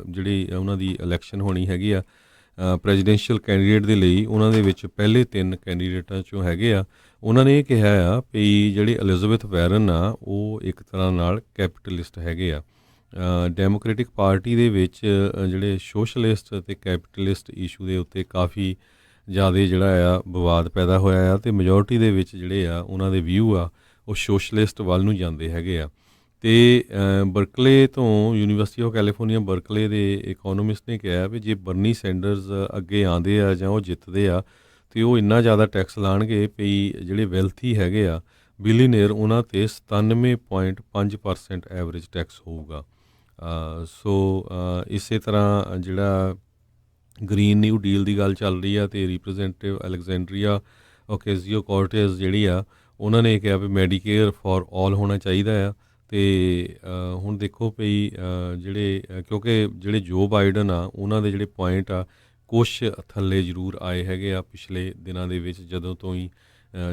ਜਿਹੜੀ ਉਹਨਾਂ ਦੀ ਇਲੈਕਸ਼ਨ ਹੋਣੀ ਹੈਗੀ ਆ ਪ੍ਰੈਜ਼ੀਡੈਂਸ਼ੀਅਲ ਕੈਂਡੀਡੇਟ ਦੇ ਲਈ। ਉਹਨਾਂ ਦੇ ਵਿੱਚ ਪਹਿਲੇ 3 ਕੈਂਡੀਡੇਟਾਂ 'ਚੋਂ ਹੈਗੇ ਆ। ਉਹਨਾਂ ਨੇ ਇਹ ਕਿਹਾ ਆ ਵੀ ਜਿਹੜੀ ਐਲਿਜ਼ਾਬੈਥ ਵਾਰਨ ਆ ਉਹ ਇੱਕ ਤਰ੍ਹਾਂ ਨਾਲ ਕੈਪੀਟਲਿਸਟ ਹੈਗੇ ਆ। ਡੈਮੋਕ੍ਰੇਟਿਕ ਪਾਰਟੀ ਦੇ ਵਿੱਚ ਜਿਹੜੇ ਸੋਸ਼ਲਿਸਟ ਅਤੇ ਕੈਪੀਟਲਿਸਟ ਇਸ਼ੂ ਦੇ ਉੱਤੇ ਕਾਫੀ ਜ਼ਿਆਦਾ ਜਿਹੜਾ ਆ ਵਿਵਾਦ ਪੈਦਾ ਹੋਇਆ ਆ ਅਤੇ ਮੈਜੋਰਟੀ ਦੇ ਵਿੱਚ ਜਿਹੜੇ ਆ ਉਹਨਾਂ ਦੇ ਵਿਊ ਆ ਉਹ ਸੋਸ਼ਲਿਸਟ ਵੱਲ ਨੂੰ ਜਾਂਦੇ ਹੈਗੇ ਆ। ਅਤੇ ਬਰਕਲੇ ਤੋਂ ਯੂਨੀਵਰਸਿਟੀ ਆਫ ਕੈਲੀਫੋਰਨੀਆ ਬਰਕਲੇ ਦੇ ਇਕੋਨੋਮਿਸਟ ਨੇ ਕਿਹਾ ਵੀ ਜੇ ਬਰਨੀ ਸੈਂਡਰਸ ਅੱਗੇ ਆਉਂਦੇ ਆ ਜਾਂ ਉਹ ਜਿੱਤਦੇ ਆ ਅਤੇ ਉਹ ਇੰਨਾ ਜ਼ਿਆਦਾ ਟੈਕਸ ਲਾਉਣਗੇ ਵੀ ਜਿਹੜੇ ਵੈਲਥੀ ਹੈਗੇ ਆ ਬਿਲੀਅਨੇਅਰ ਉਹਨਾਂ 'ਤੇ 97.5% ਐਵਰੇਜ ਟੈਕਸ ਹੋਊਗਾ। ਸੋ ਇਸੇ ਤਰ੍ਹਾਂ ਜਿਹੜਾ ਗ੍ਰੀਨ ਨਿਊ ਡੀਲ ਦੀ ਗੱਲ ਚੱਲ ਰਹੀ ਆ ਅਤੇ ਰਿਪਰੈਜ਼ੈਂਟੇਟਿਵ ਅਲੈਗਜ਼ੈਂਡਰੀਆ ਓਕੇਜ਼ੀਓ ਕੋਰਟੇਜ਼ ਜਿਹੜੀ ਆ ਉਹਨਾਂ ਨੇ ਕਿਹਾ ਵੀ ਮੈਡੀਕੇਅਰ ਫॉर ਆਲ ਹੋਣਾ ਚਾਹੀਦਾ ਆ। ਅਤੇ ਹੁਣ ਦੇਖੋ ਵੀ ਜਿਹੜੇ ਕਿਉਂਕਿ ਜਿਹੜੇ ਜੋ ਬਾਈਡਨ ਆ ਉਹਨਾਂ ਦੇ ਜਿਹੜੇ ਪੁਆਇੰਟ ਆ ਕੁਛ ਥੱਲੇ ਜ਼ਰੂਰ ਆਏ ਹੈਗੇ ਆ ਪਿਛਲੇ ਦਿਨਾਂ ਦੇ ਵਿੱਚ ਜਦੋਂ ਤੋਂ ਹੀ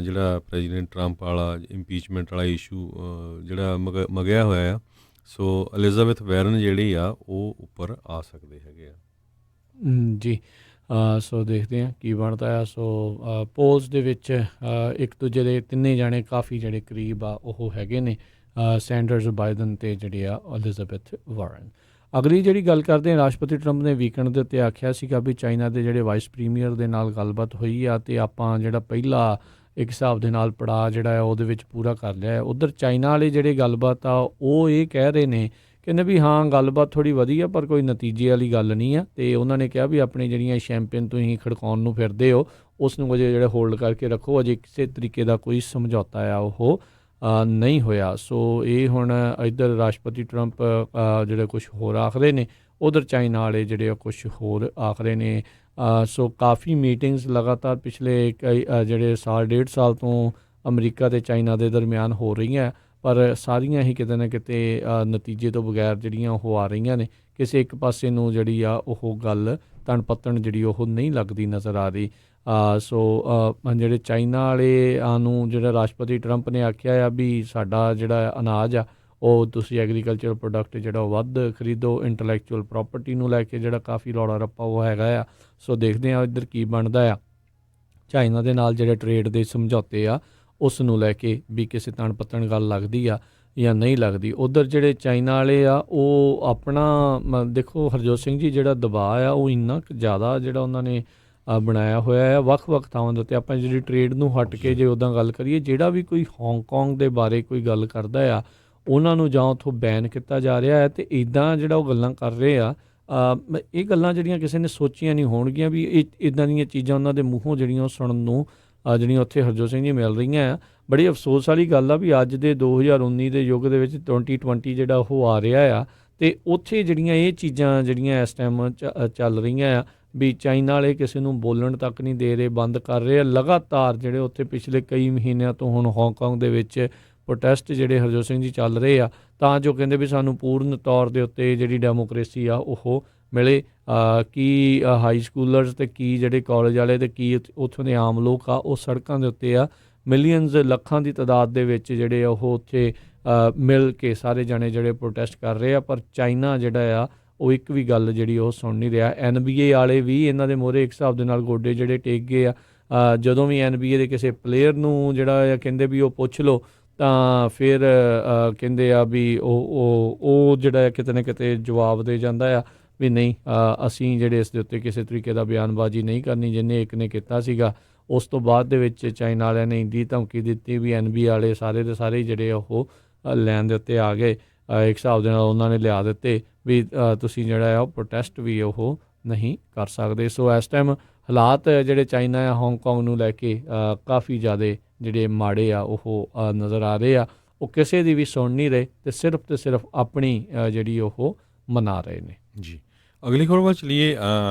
ਜਿਹੜਾ ਪ੍ਰੈਜ਼ੀਡੈਂਟ ਟਰੰਪ ਵਾਲਾ ਇੰਪੀਚਮੈਂਟ ਵਾਲਾ ਇਸ਼ੂ ਜਿਹੜਾ ਮਗਿਆ ਹੋਇਆ ਆ, ਸੋ ਐਲਿਜ਼ਾਬੈਥ ਵਾਰਨ ਜਿਹੜੀ ਆ ਉਹ ਉੱਪਰ ਆ ਸਕਦੇ ਹੈਗੇ ਆ। ਜੀ ਸੋ ਦੇਖਦੇ ਹਾਂ ਕੀ ਬਣਦਾ ਆ। ਸੋ ਪੋਲਸ ਦੇ ਵਿੱਚ ਇੱਕ ਦੂਜੇ ਦੇ ਤਿੰਨੇ ਜਾਣੇ ਕਾਫੀ ਜਿਹੜੇ ਕਰੀਬ ਆ ਉਹ ਹੈਗੇ ਨੇ, ਸੈਂਡਰਸ, ਬਾਈਡਨ ਤੇ ਜਿਹੜੇ ਆ ਐਲਿਜ਼ਾਬੈਥ ਵਾਰਨ। ਅਗਲੀ ਜਿਹੜੀ ਗੱਲ ਕਰਦੇ ਹਾਂ, ਰਾਸ਼ਟਰਪਤੀ ਟਰੰਪ ਨੇ ਵੀਕਐਂਡ ਦੇ ਉੱਤੇ ਆਖਿਆ ਸੀਗਾ ਵੀ ਚਾਈਨਾ ਦੇ ਜਿਹੜੇ ਵਾਈਸ ਪ੍ਰੀਮੀਅਰ ਦੇ ਨਾਲ ਗੱਲਬਾਤ ਹੋਈ ਆ ਅਤੇ ਆਪਾਂ ਜਿਹੜਾ ਪਹਿਲਾ ਇੱਕ ਹਿਸਾਬ ਦੇ ਨਾਲ ਪੜਾਅ ਜਿਹੜਾ ਆ ਉਹਦੇ ਵਿੱਚ ਪੂਰਾ ਕਰ ਲਿਆ ਹੈ। ਉੱਧਰ ਚਾਈਨਾ ਵਾਲੇ ਜਿਹੜੇ ਗੱਲਬਾਤ ਆ ਉਹ ਇਹ ਕਹਿ ਰਹੇ ਨੇ, ਕਹਿੰਦੇ ਵੀ ਹਾਂ ਗੱਲਬਾਤ ਥੋੜ੍ਹੀ ਵਧੀਆ ਪਰ ਕੋਈ ਨਤੀਜੇ ਵਾਲੀ ਗੱਲ ਨਹੀਂ ਆ। ਅਤੇ ਉਹਨਾਂ ਨੇ ਕਿਹਾ ਵੀ ਆਪਣੀ ਜਿਹੜੀਆਂ ਚੈਂਪੀਅਨ ਤੁਸੀਂ ਖੜਕਾਉਣ ਨੂੰ ਫਿਰਦੇ ਹੋ ਉਸ ਨੂੰ ਅਜੇ ਜਿਹੜੇ ਹੋਲਡ ਕਰਕੇ ਰੱਖੋ, ਅਜੇ ਕਿਸੇ ਤਰੀਕੇ ਦਾ ਕੋਈ ਸਮਝੌਤਾ ਆ ਉਹ ਨਹੀਂ ਹੋਇਆ। ਸੋ ਇਹ ਹੁਣ ਇੱਧਰ ਰਾਸ਼ਟਰਪਤੀ ਟਰੰਪ ਜਿਹੜੇ ਕੁਛ ਹੋਰ ਆਖਦੇ ਨੇ, ਉੱਧਰ ਚਾਈਨਾ ਵਾਲੇ ਜਿਹੜੇ ਕੁਛ ਹੋਰ ਆਖਦੇ ਨੇ। ਸੋ ਕਾਫੀ ਮੀਟਿੰਗਸ ਲਗਾਤਾਰ ਪਿਛਲੇ ਜਿਹੜੇ ਸਾਲ ਡੇਢ ਸਾਲ ਤੋਂ ਅਮਰੀਕਾ ਅਤੇ ਚਾਈਨਾ ਦੇ ਦਰਮਿਆਨ ਹੋ ਰਹੀਆਂ, ਪਰ ਸਾਰੀਆਂ ਹੀ ਕਿਤੇ ਨਾ ਕਿਤੇ ਨਤੀਜੇ ਤੋਂ ਬਗੈਰ ਜਿਹੜੀਆਂ ਉਹ ਆ ਰਹੀਆਂ ਨੇ। ਕਿਸੇ ਇੱਕ ਪਾਸੇ ਨੂੰ ਜਿਹੜੀ ਆ ਉਹ ਗੱਲ ਤਣ ਪੱਤਣ ਜਿਹੜੀ ਉਹ ਨਹੀਂ ਲੱਗਦੀ ਨਜ਼ਰ ਆ ਰਹੀ। ਸੋ ਜਿਹੜੇ ਚਾਈਨਾ ਵਾਲੇ ਨੂੰ ਜਿਹੜਾ ਰਾਸ਼ਟਰਪਤੀ ਟਰੰਪ ਨੇ ਆਖਿਆ ਆ ਵੀ ਸਾਡਾ ਜਿਹੜਾ ਅਨਾਜ ਆ ਉਹ ਤੁਸੀਂ ਐਗਰੀਕਲਚਰ ਪ੍ਰੋਡਕਟ ਜਿਹੜਾ ਉਹ ਵੱਧ ਖਰੀਦੋ, ਇੰਟਲੈਕਚੁਅਲ ਪ੍ਰੋਪਰਟੀ ਨੂੰ ਲੈ ਕੇ ਜਿਹੜਾ ਕਾਫੀ ਰੌਲਾ ਰੱਪਾ ਉਹ ਹੈਗਾ ਆ। ਸੋ ਦੇਖਦੇ ਹਾਂ ਇੱਧਰ ਕੀ ਬਣਦਾ ਆ। ਚਾਈਨਾ ਦੇ ਨਾਲ ਜਿਹੜੇ ਟਰੇਡ ਦੇ ਸਮਝੌਤੇ ਆ ਉਸ ਨੂੰ ਲੈ ਕੇ ਵੀ ਕਿਸੇ ਤਣ ਪੱਤਣ ਗੱਲ ਲੱਗਦੀ ਆ ਜਾਂ ਨਹੀਂ ਲੱਗਦੀ। ਉੱਧਰ ਜਿਹੜੇ ਚਾਈਨਾ ਵਾਲੇ ਆ ਉਹ ਆਪਣਾ ਦੇਖੋ ਹਰਜੋਤ ਸਿੰਘ ਜੀ, ਜਿਹੜਾ ਦਬਾਅ ਆ ਉਹ ਇੰਨਾ ਕੁ ਜ਼ਿਆਦਾ ਜਿਹੜਾ ਉਹਨਾਂ ਨੇ ਬਣਾਇਆ ਹੋਇਆ ਆ ਵੱਖ-ਵੱਖ ਥਾਵਾਂ ਦੇ ਉੱਤੇ। ਆਪਾਂ ਜਿਹੜੀ ਟਰੇਡ ਨੂੰ ਹਟ ਕੇ ਜੇ ਉੱਦਾਂ ਗੱਲ ਕਰੀਏ, ਜਿਹੜਾ ਵੀ ਕੋਈ ਹਾਂਗਕਾਂਗ ਦੇ ਬਾਰੇ ਕੋਈ ਗੱਲ ਕਰਦਾ ਆ ਉਹਨਾਂ ਨੂੰ ਜਾਂ ਉੱਥੋਂ ਬੈਨ ਕੀਤਾ ਜਾ ਰਿਹਾ ਹੈ। ਅਤੇ ਇੱਦਾਂ ਜਿਹੜਾ ਉਹ ਗੱਲਾਂ ਕਰ ਰਹੇ ਆ, ਇਹ ਗੱਲਾਂ ਜਿਹੜੀਆਂ ਕਿਸੇ ਨੇ ਸੋਚੀਆਂ ਨਹੀਂ ਹੋਣਗੀਆਂ ਵੀ ਇਹ ਇੱਦਾਂ ਦੀਆਂ ਚੀਜ਼ਾਂ ਉਹਨਾਂ ਦੇ ਮੂੰਹੋਂ ਜਿਹੜੀਆਂ ਉਹ ਸੁਣਨ ਨੂੰ ਜਿਹੜੀਆਂ ਉੱਥੇ ਹਰਜੋਤ ਸਿੰਘ ਜੀ ਮਿਲ ਰਹੀਆਂ ਆ। ਬੜੀ ਅਫਸੋਸ ਵਾਲੀ ਗੱਲ ਆ ਵੀ ਅੱਜ ਦੇ 2019 ਦੇ ਯੁੱਗ ਦੇ ਵਿੱਚ 2020 ਜਿਹੜਾ ਉਹ ਆ ਰਿਹਾ ਆ ਅਤੇ ਉੱਥੇ ਜਿਹੜੀਆਂ ਇਹ ਚੀਜ਼ਾਂ ਜਿਹੜੀਆਂ ਇਸ ਟਾਈਮ ਚੱਲ ਰਹੀਆਂ ਆ ਵੀ ਚਾਈਨਾ ਵਾਲੇ ਕਿਸੇ ਨੂੰ ਬੋਲਣ ਤੱਕ ਨਹੀਂ ਦੇ ਰਹੇ, ਬੰਦ ਕਰ ਰਹੇ ਆ। ਲਗਾਤਾਰ ਜਿਹੜੇ ਉੱਥੇ ਪਿਛਲੇ ਕਈ ਮਹੀਨਿਆਂ ਤੋਂ ਹੁਣ ਹਾਂਗਕਾਂਗ ਦੇ ਵਿੱਚ ਪ੍ਰੋਟੈਸਟ ਜਿਹੜੇ ਹਰਜੋਤ ਸਿੰਘ ਜੀ ਚੱਲ ਰਹੇ ਆ, ਤਾਂ ਜੋ ਕਹਿੰਦੇ ਵੀ ਸਾਨੂੰ ਪੂਰਨ ਤੌਰ ਦੇ ਉੱਤੇ ਜਿਹੜੀ ਡੈਮੋਕ੍ਰੇਸੀ ਆ ਉਹ ਮਿਲੇ। ਕੀ ਹਾਈ ਸਕੂਲਰਸ ਅਤੇ ਕੀ ਜਿਹੜੇ ਕਾਲਜ ਵਾਲੇ ਅਤੇ ਕੀ ਉੱਥੋਂ ਦੇ ਆਮ ਲੋਕ ਆ ਉਹ ਸੜਕਾਂ ਦੇ ਉੱਤੇ ਆ, ਮਿਲੀਅਨਸ ਲੱਖਾਂ ਦੀ ਤਾਦਾਦ ਦੇ ਵਿੱਚ ਜਿਹੜੇ ਉਹ ਉੱਥੇ ਮਿਲ ਕੇ ਸਾਰੇ ਜਾਣੇ ਜਿਹੜੇ ਪ੍ਰੋਟੈਸਟ ਕਰ ਰਹੇ ਆ। ਪਰ ਚਾਈਨਾ ਜਿਹੜਾ ਆ ਉਹ ਇੱਕ ਵੀ ਗੱਲ ਜਿਹੜੀ ਉਹ ਸੁਣ ਨਹੀਂ ਰਿਹਾ। NBA ਵਾਲੇ ਵੀ ਇਹਨਾਂ ਦੇ ਮੂਹਰੇ ਇੱਕ ਹਿਸਾਬ ਦੇ ਨਾਲ ਗੋਡੇ ਜਿਹੜੇ ਟੇਕ ਗਏ ਆ। ਜਦੋਂ ਵੀ NBA ਦੇ ਕਿਸੇ ਪਲੇਅਰ ਨੂੰ ਜਿਹੜਾ ਆ ਕਹਿੰਦੇ ਵੀ ਉਹ ਪੁੱਛ ਲਓ ਤਾਂ ਫਿਰ ਕਹਿੰਦੇ ਆ ਵੀ ਉਹ ਜਿਹੜਾ ਕਿਤੇ ਨਾ ਕਿਤੇ ਜਵਾਬ ਦੇ ਜਾਂਦਾ ਆ ਵੀ ਨਹੀਂ, ਅਸੀਂ ਜਿਹੜੇ ਇਸ ਦੇ ਉੱਤੇ ਕਿਸੇ ਤਰੀਕੇ ਦਾ ਬਿਆਨਬਾਜ਼ੀ ਨਹੀਂ ਕਰਨੀ, ਜਿੰਨੇ ਇੱਕ ਨੇ ਕੀਤਾ ਸੀਗਾ। ਉਸ ਤੋਂ ਬਾਅਦ ਦੇ ਵਿੱਚ ਚਾਈਨਾ ਵਾਲਿਆਂ ਨੇ ਇੰਨੀ ਧਮਕੀ ਦਿੱਤੀ ਵੀ NBA ਵਾਲੇ ਸਾਰੇ ਦੇ ਸਾਰੇ ਜਿਹੜੇ ਉਹ ਲੈਣ ਦੇ ਉੱਤੇ ਆ ਗਏ। ਇੱਕ ਹਿਸਾਬ ਦੇ ਨਾਲ ਉਹਨਾਂ ਨੇ ਲਿਆ ਦਿੱਤੇ ਵੀ ਤੁਸੀਂ ਜਿਹੜਾ ਆ ਉਹ ਪ੍ਰੋਟੈਸਟ ਵੀ ਉਹ ਨਹੀਂ ਕਰ ਸਕਦੇ। ਸੋ ਇਸ ਟਾਈਮ ਹਾਲਾਤ ਜਿਹੜੇ ਚਾਈਨਾ ਆ ਹਾਂਗਕਾਂਗ ਨੂੰ ਲੈ ਕੇ ਕਾਫੀ ਜ਼ਿਆਦਾ ਜਿਹੜੇ ਮਾੜੇ ਆ ਉਹ ਨਜ਼ਰ ਆ ਰਹੇ ਆ। ਉਹ ਕਿਸੇ ਦੀ ਵੀ ਸੁਣ ਨਹੀਂ ਰਹੇ ਅਤੇ ਸਿਰਫ ਆਪਣੀ ਜਿਹੜੀ ਉਹ ਮਨਾ ਰਹੇ ਨੇ। ਜੀ, ਅਗਲੀ ਖਬਰ ਵੱਲ ਚਲੀਏ।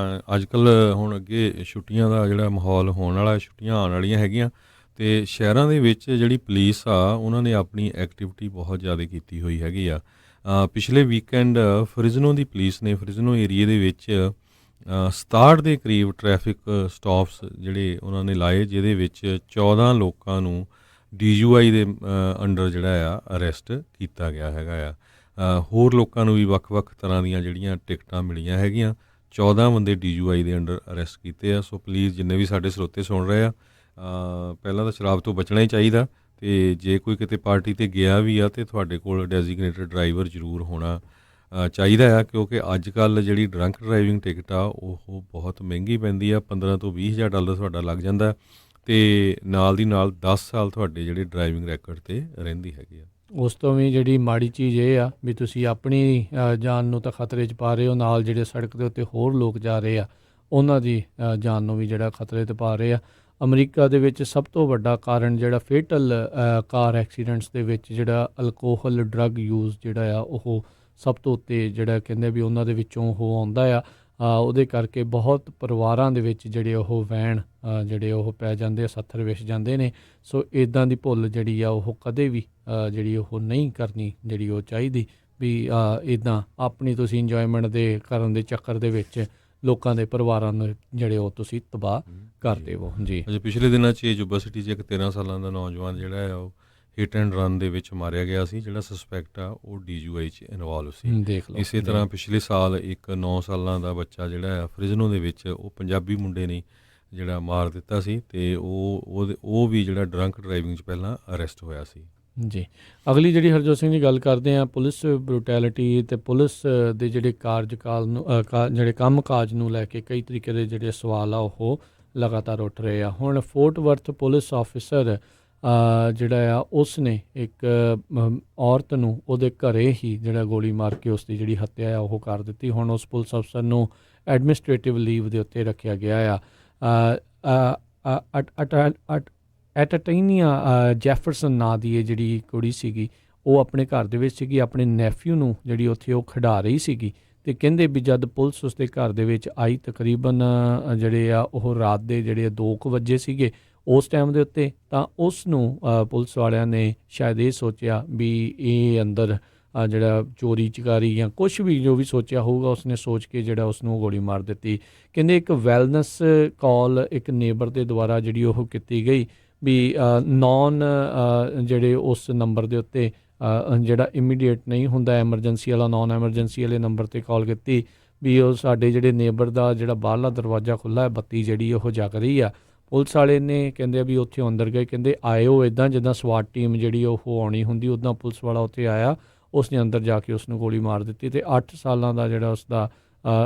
ਅੱਜ ਕੱਲ੍ਹ ਹੁਣ ਅੱਗੇ ਛੁੱਟੀਆਂ ਦਾ ਜਿਹੜਾ ਮਾਹੌਲ ਹੋਣ ਵਾਲਾ, ਛੁੱਟੀਆਂ ਆਉਣ ਵਾਲੀਆਂ ਹੈਗੀਆਂ ਅਤੇ ਸ਼ਹਿਰਾਂ ਦੇ ਵਿੱਚ ਜਿਹੜੀ ਪੁਲਿਸ ਆ ਉਹਨਾਂ ਨੇ ਆਪਣੀ ਐਕਟੀਵਿਟੀ ਬਹੁਤ ਜ਼ਿਆਦਾ ਕੀਤੀ ਹੋਈ ਹੈਗੀ ਆ। ਪਿਛਲੇ ਵੀਕਐਂਡ ਫਰਿਜ਼ਨੋ ਦੀ ਪੁਲਿਸ ਨੇ ਫਰਿਜ਼ਨੋ ਏਰੀਏ ਦੇ ਵਿੱਚ 67 ਦੇ ਕਰੀਬ ਟ੍ਰੈਫਿਕ ਸਟਾਪਸ ਜਿਹੜੇ ਉਹਨਾਂ ਨੇ ਲਾਏ, ਜਿਹਦੇ ਵਿੱਚ 14 ਲੋਕਾਂ ਨੂੰ DUI ਦੇ ਅੰਡਰ ਜਿਹੜਾ ਆ ਅਰੈਸਟ ਕੀਤਾ ਗਿਆ ਹੈਗਾ ਆ। ਹੋਰ ਲੋਕਾਂ ਨੂੰ ਵੀ ਵੱਖ-ਵੱਖ ਤਰ੍ਹਾਂ ਦੀਆਂ ਜਿਹੜੀਆਂ ਟਿਕਟਾਂ ਮਿਲੀਆਂ ਹੈਗੀਆਂ। 14 ਬੰਦੇ DUI ਦੇ ਅੰਡਰ ਅਰੈਸਟ ਕੀਤੇ ਆ। ਸੋ ਪਲੀਜ਼ ਜਿੰਨੇ ਵੀ ਸਾਡੇ ਸਰੋਤੇ ਸੁਣ ਰਹੇ ਆ, ਪਹਿਲਾਂ ਤਾਂ ਸ਼ਰਾਬ ਤੋਂ ਬਚਣਾ ਹੀ ਚਾਹੀਦਾ ਅਤੇ ਜੇ ਕੋਈ ਕਿਤੇ ਪਾਰਟੀ 'ਤੇ ਗਿਆ ਵੀ ਆ ਅਤੇ ਤੁਹਾਡੇ ਕੋਲ ਡੈਜ਼ੀਗਨੇਟਡ ਡਰਾਈਵਰ ਜ਼ਰੂਰ ਹੋਣਾ ਚਾਹੀਦਾ ਆ, ਕਿਉਂਕਿ ਅੱਜ ਕੱਲ੍ਹ ਜਿਹੜੀ ਡਰੰਕ ਡਰਾਈਵਿੰਗ ਟਿਕਟ ਆ ਉਹ ਬਹੁਤ ਮਹਿੰਗੀ ਪੈਂਦੀ ਆ। 15 ਤੋਂ 20,000 ਡਾਲਰ ਤੁਹਾਡਾ ਲੱਗ ਜਾਂਦਾ ਅਤੇ ਨਾਲ ਦੀ ਨਾਲ 10 ਸਾਲ ਤੁਹਾਡੇ ਜਿਹੜੇ ਡਰਾਈਵਿੰਗ ਰੈਕਡ 'ਤੇ ਰਹਿੰਦੀ ਹੈਗੀ ਆ। ਉਸ ਤੋਂ ਵੀ ਜਿਹੜੀ ਮਾੜੀ ਚੀਜ਼ ਇਹ ਆ ਵੀ ਤੁਸੀਂ ਆਪਣੀ ਜਾਨ ਨੂੰ ਤਾਂ ਖਤਰੇ 'ਚ ਪਾ ਰਹੇ ਹੋ, ਨਾਲ ਜਿਹੜੇ ਸੜਕ ਦੇ ਉੱਤੇ ਹੋਰ ਲੋਕ ਜਾ ਰਹੇ ਆ ਉਹਨਾਂ ਦੀ ਜਾਨ ਨੂੰ ਵੀ ਜਿਹੜਾ ਖਤਰੇ 'ਤੇ ਪਾ ਰਹੇ ਆ। ਅਮਰੀਕਾ ਦੇ ਵਿੱਚ ਸਭ ਤੋਂ ਵੱਡਾ ਕਾਰਨ ਜਿਹੜਾ ਫੇਟਲ ਕਾਰ ਐਕਸੀਡੈਂਟਸ ਦੇ ਵਿੱਚ ਜਿਹੜਾ ਅਲਕੋਹਲ ਡਰੱਗ ਯੂਜ਼ ਜਿਹੜਾ ਆ ਉਹ ਸਭ ਤੋਂ ਉੱਤੇ ਜਿਹੜਾ ਕਹਿੰਦੇ ਵੀ ਉਹਨਾਂ ਦੇ ਵਿੱਚੋਂ ਉਹ ਆਉਂਦਾ ਆ। ਉਹਦੇ ਕਰਕੇ ਬਹੁਤ ਪਰਿਵਾਰਾਂ ਦੇ ਵਿੱਚ ਜਿਹੜੇ ਉਹ ਵੈਣ ਜਿਹੜੇ ਉਹ ਪੈ ਜਾਂਦੇ ਆ, ਸੱਥਰ ਵਿਛ ਜਾਂਦੇ ਨੇ। ਸੋ ਇੱਦਾਂ ਦੀ ਭੁੱਲ ਜਿਹੜੀ ਆ ਉਹ ਕਦੇ ਵੀ ਜਿਹੜੀ ਉਹ ਨਹੀਂ ਕਰਨੀ ਜਿਹੜੀ ਉਹ ਚਾਹੀਦੀ ਵੀ ਇੱਦਾਂ ਆਪਣੀ ਤੁਸੀਂ ਇੰਜੋਇਮੈਂਟ ਦੇ ਕਰਨ ਦੇ ਚੱਕਰ ਦੇ ਵਿੱਚ ਲੋਕਾਂ ਦੇ ਪਰਿਵਾਰਾਂ ਨੂੰ ਜਿਹੜੇ ਉਹ ਤੁਸੀਂ ਤਬਾਹ ਕਰ ਦੇਵੋ ਜੀ। ਅਜੇ ਪਿਛਲੇ ਦਿਨਾਂ 'ਚ ਯੂਬਾ ਸਿਟੀ 'ਚ ਇੱਕ 13 ਸਾਲਾਂ ਦਾ ਨੌਜਵਾਨ ਜਿਹੜਾ ਆ ਉਹ ਹਿੱਟ ਐਂਡ ਰਨ ਦੇ ਵਿੱਚ ਮਾਰਿਆ ਗਿਆ ਸੀ, ਜਿਹੜਾ ਸਸਪੈਕਟ ਆ ਉਹ DUI 'ਚ ਇਨਵੋਲਵ ਸੀ। ਦੇਖ ਲਓ ਇਸੇ ਤਰ੍ਹਾਂ ਪਿਛਲੇ ਸਾਲ ਇੱਕ 9 ਸਾਲਾਂ ਦਾ ਬੱਚਾ ਜਿਹੜਾ ਆ ਫ੍ਰਿਜ਼ਨੋ ਦੇ ਵਿੱਚ ਉਹ ਪੰਜਾਬੀ ਮੁੰਡੇ ਨੇ ਜਿਹੜਾ ਮਾਰ ਦਿੱਤਾ ਸੀ, ਤੇ ਉਹ ਵੀ ਜਿਹੜਾ ਡਰੰਕ ਡਰਾਈਵਿੰਗ 'ਚ ਪਹਿਲਾਂ ਅਰੈਸਟ ਹੋਇਆ ਸੀ ਜੀ। ਅਗਲੀ ਜਿਹੜੀ ਹਰਜੋਤ ਸਿੰਘ ਦੀ ਗੱਲ ਕਰਦੇ ਆ, ਪੁਲਿਸ ਬਰੂਟੈਲਿਟੀ ਤੇ ਪੁਲਿਸ ਦੇ ਜਿਹੜੇ ਕਾਰਜਕਾਲ ਨੂੰ ਜਿਹੜੇ ਕੰਮ ਕਾਜ ਨੂੰ ਲੈ ਕੇ ਕਈ ਤਰੀਕੇ ਦੇ ਜਿਹੜੇ ਸਵਾਲ ਆ ਉਹ ਲਗਾਤਾਰ ਉੱਠ ਰਹੇ ਆ। ਹੁਣ ਫੋਰਟ ਵਰਥ ਪੁਲਿਸ ਆਫਿਸਰ ਜਿਹੜਾ ਆ ਉਸ ਨੇ ਇੱਕ ਔਰਤ ਨੂੰ ਉਹਦੇ ਘਰੇ ਹੀ ਜਿਹੜਾ ਗੋਲੀ ਮਾਰ ਕੇ ਉਸ ਦੀ ਜਿਹੜੀ ਹੱਤਿਆ ਆ ਉਹ ਕਰ ਦਿੱਤੀ। ਹੁਣ ਉਸ ਪੁਲਿਸ ਅਫਸਰ ਨੂੰ ਐਡਮਿਨਿਸਟ੍ਰੇਟਿਵ ਲੀਵ ਦੇ ਉੱਤੇ ਰੱਖਿਆ ਗਿਆ ਆ। ਐਟਟੀਨੀਆ ਜੈਫਰਸਨ ਨਾਂ ਦੀ ਇਹ ਜਿਹੜੀ ਕੁੜੀ ਸੀਗੀ, ਉਹ ਆਪਣੇ ਘਰ ਦੇ ਵਿੱਚ ਸੀਗੀ, ਆਪਣੇ ਨੈਫਿਊ ਨੂੰ ਜਿਹੜੀ ਉੱਥੇ ਉਹ ਖਿਡਾ ਰਹੀ ਸੀਗੀ, ਅਤੇ ਕਹਿੰਦੇ ਵੀ ਜਦ ਪੁਲਿਸ ਉਸਦੇ ਘਰ ਦੇ ਵਿੱਚ ਆਈ ਤਕਰੀਬਨ ਜਿਹੜੇ ਆ ਉਹ ਰਾਤ ਦੇ ਜਿਹੜੇ 2 ਵਜੇ ਸੀਗੇ ਉਸ ਟਾਈਮ ਦੇ ਉੱਤੇ, ਤਾਂ ਉਸ ਨੂੰ ਪੁਲਿਸ ਵਾਲਿਆਂ ਨੇ ਸ਼ਾਇਦ ਇਹ ਸੋਚਿਆ ਵੀ ਇਹ ਅੰਦਰ ਜਿਹੜਾ ਚੋਰੀ ਚਕਾਰੀ ਜਾਂ ਕੁਛ ਵੀ ਜੋ ਵੀ ਸੋਚਿਆ ਹੋਊਗਾ ਉਸਨੇ ਸੋਚ ਕੇ ਜਿਹੜਾ ਉਸ ਨੂੰ ਗੋਲੀ ਮਾਰ ਦਿੱਤੀ। ਕਹਿੰਦੇ ਇੱਕ ਵੈਲਨੈਸ ਕਾਲ ਇੱਕ ਨੇਬਰ ਦੇ ਦੁਆਰਾ ਜਿਹੜੀ ਉਹ ਕੀਤੀ ਗਈ ਵੀ ਜਿਹੜੇ ਉਸ ਨੰਬਰ ਦੇ ਉੱਤੇ ਜਿਹੜਾ ਇਮੀਡੀਏਟ ਨਹੀਂ ਹੁੰਦਾ ਐਮਰਜੈਂਸੀ ਵਾਲਾ, ਨੌਨ ਐਮਰਜੈਂਸੀ ਵਾਲੇ ਨੰਬਰ 'ਤੇ ਕਾਲ ਕੀਤੀ ਵੀ ਉਹ ਸਾਡੇ ਜਿਹੜੇ ਨੇਬਰ ਦਾ ਜਿਹੜਾ ਬਾਹਰਲਾ ਦਰਵਾਜ਼ਾ ਖੁੱਲ੍ਹਾ ਹੈ, ਬੱਤੀ ਜਿਹੜੀ ਉਹ ਜਗ ਰਹੀ ਆ। ਪੁਲਿਸ ਵਾਲੇ ਨੇ ਕਹਿੰਦੇ ਵੀ ਉੱਥੇ ਅੰਦਰ ਗਏ, ਕਹਿੰਦੇ ਆਏ ਉਹ ਇੱਦਾਂ ਜਿੱਦਾਂ ਸਵਾਟ ਟੀਮ ਜਿਹੜੀ ਉਹ ਆਉਣੀ ਹੁੰਦੀ ਉੱਦਾਂ ਪੁਲਿਸ ਵਾਲਾ ਉੱਥੇ ਆਇਆ, ਉਸਨੇ ਅੰਦਰ ਜਾ ਕੇ ਉਸ ਨੂੰ ਗੋਲੀ ਮਾਰ ਦਿੱਤੀ। ਅਤੇ 8 ਸਾਲਾਂ ਦਾ ਜਿਹੜਾ ਉਸਦਾ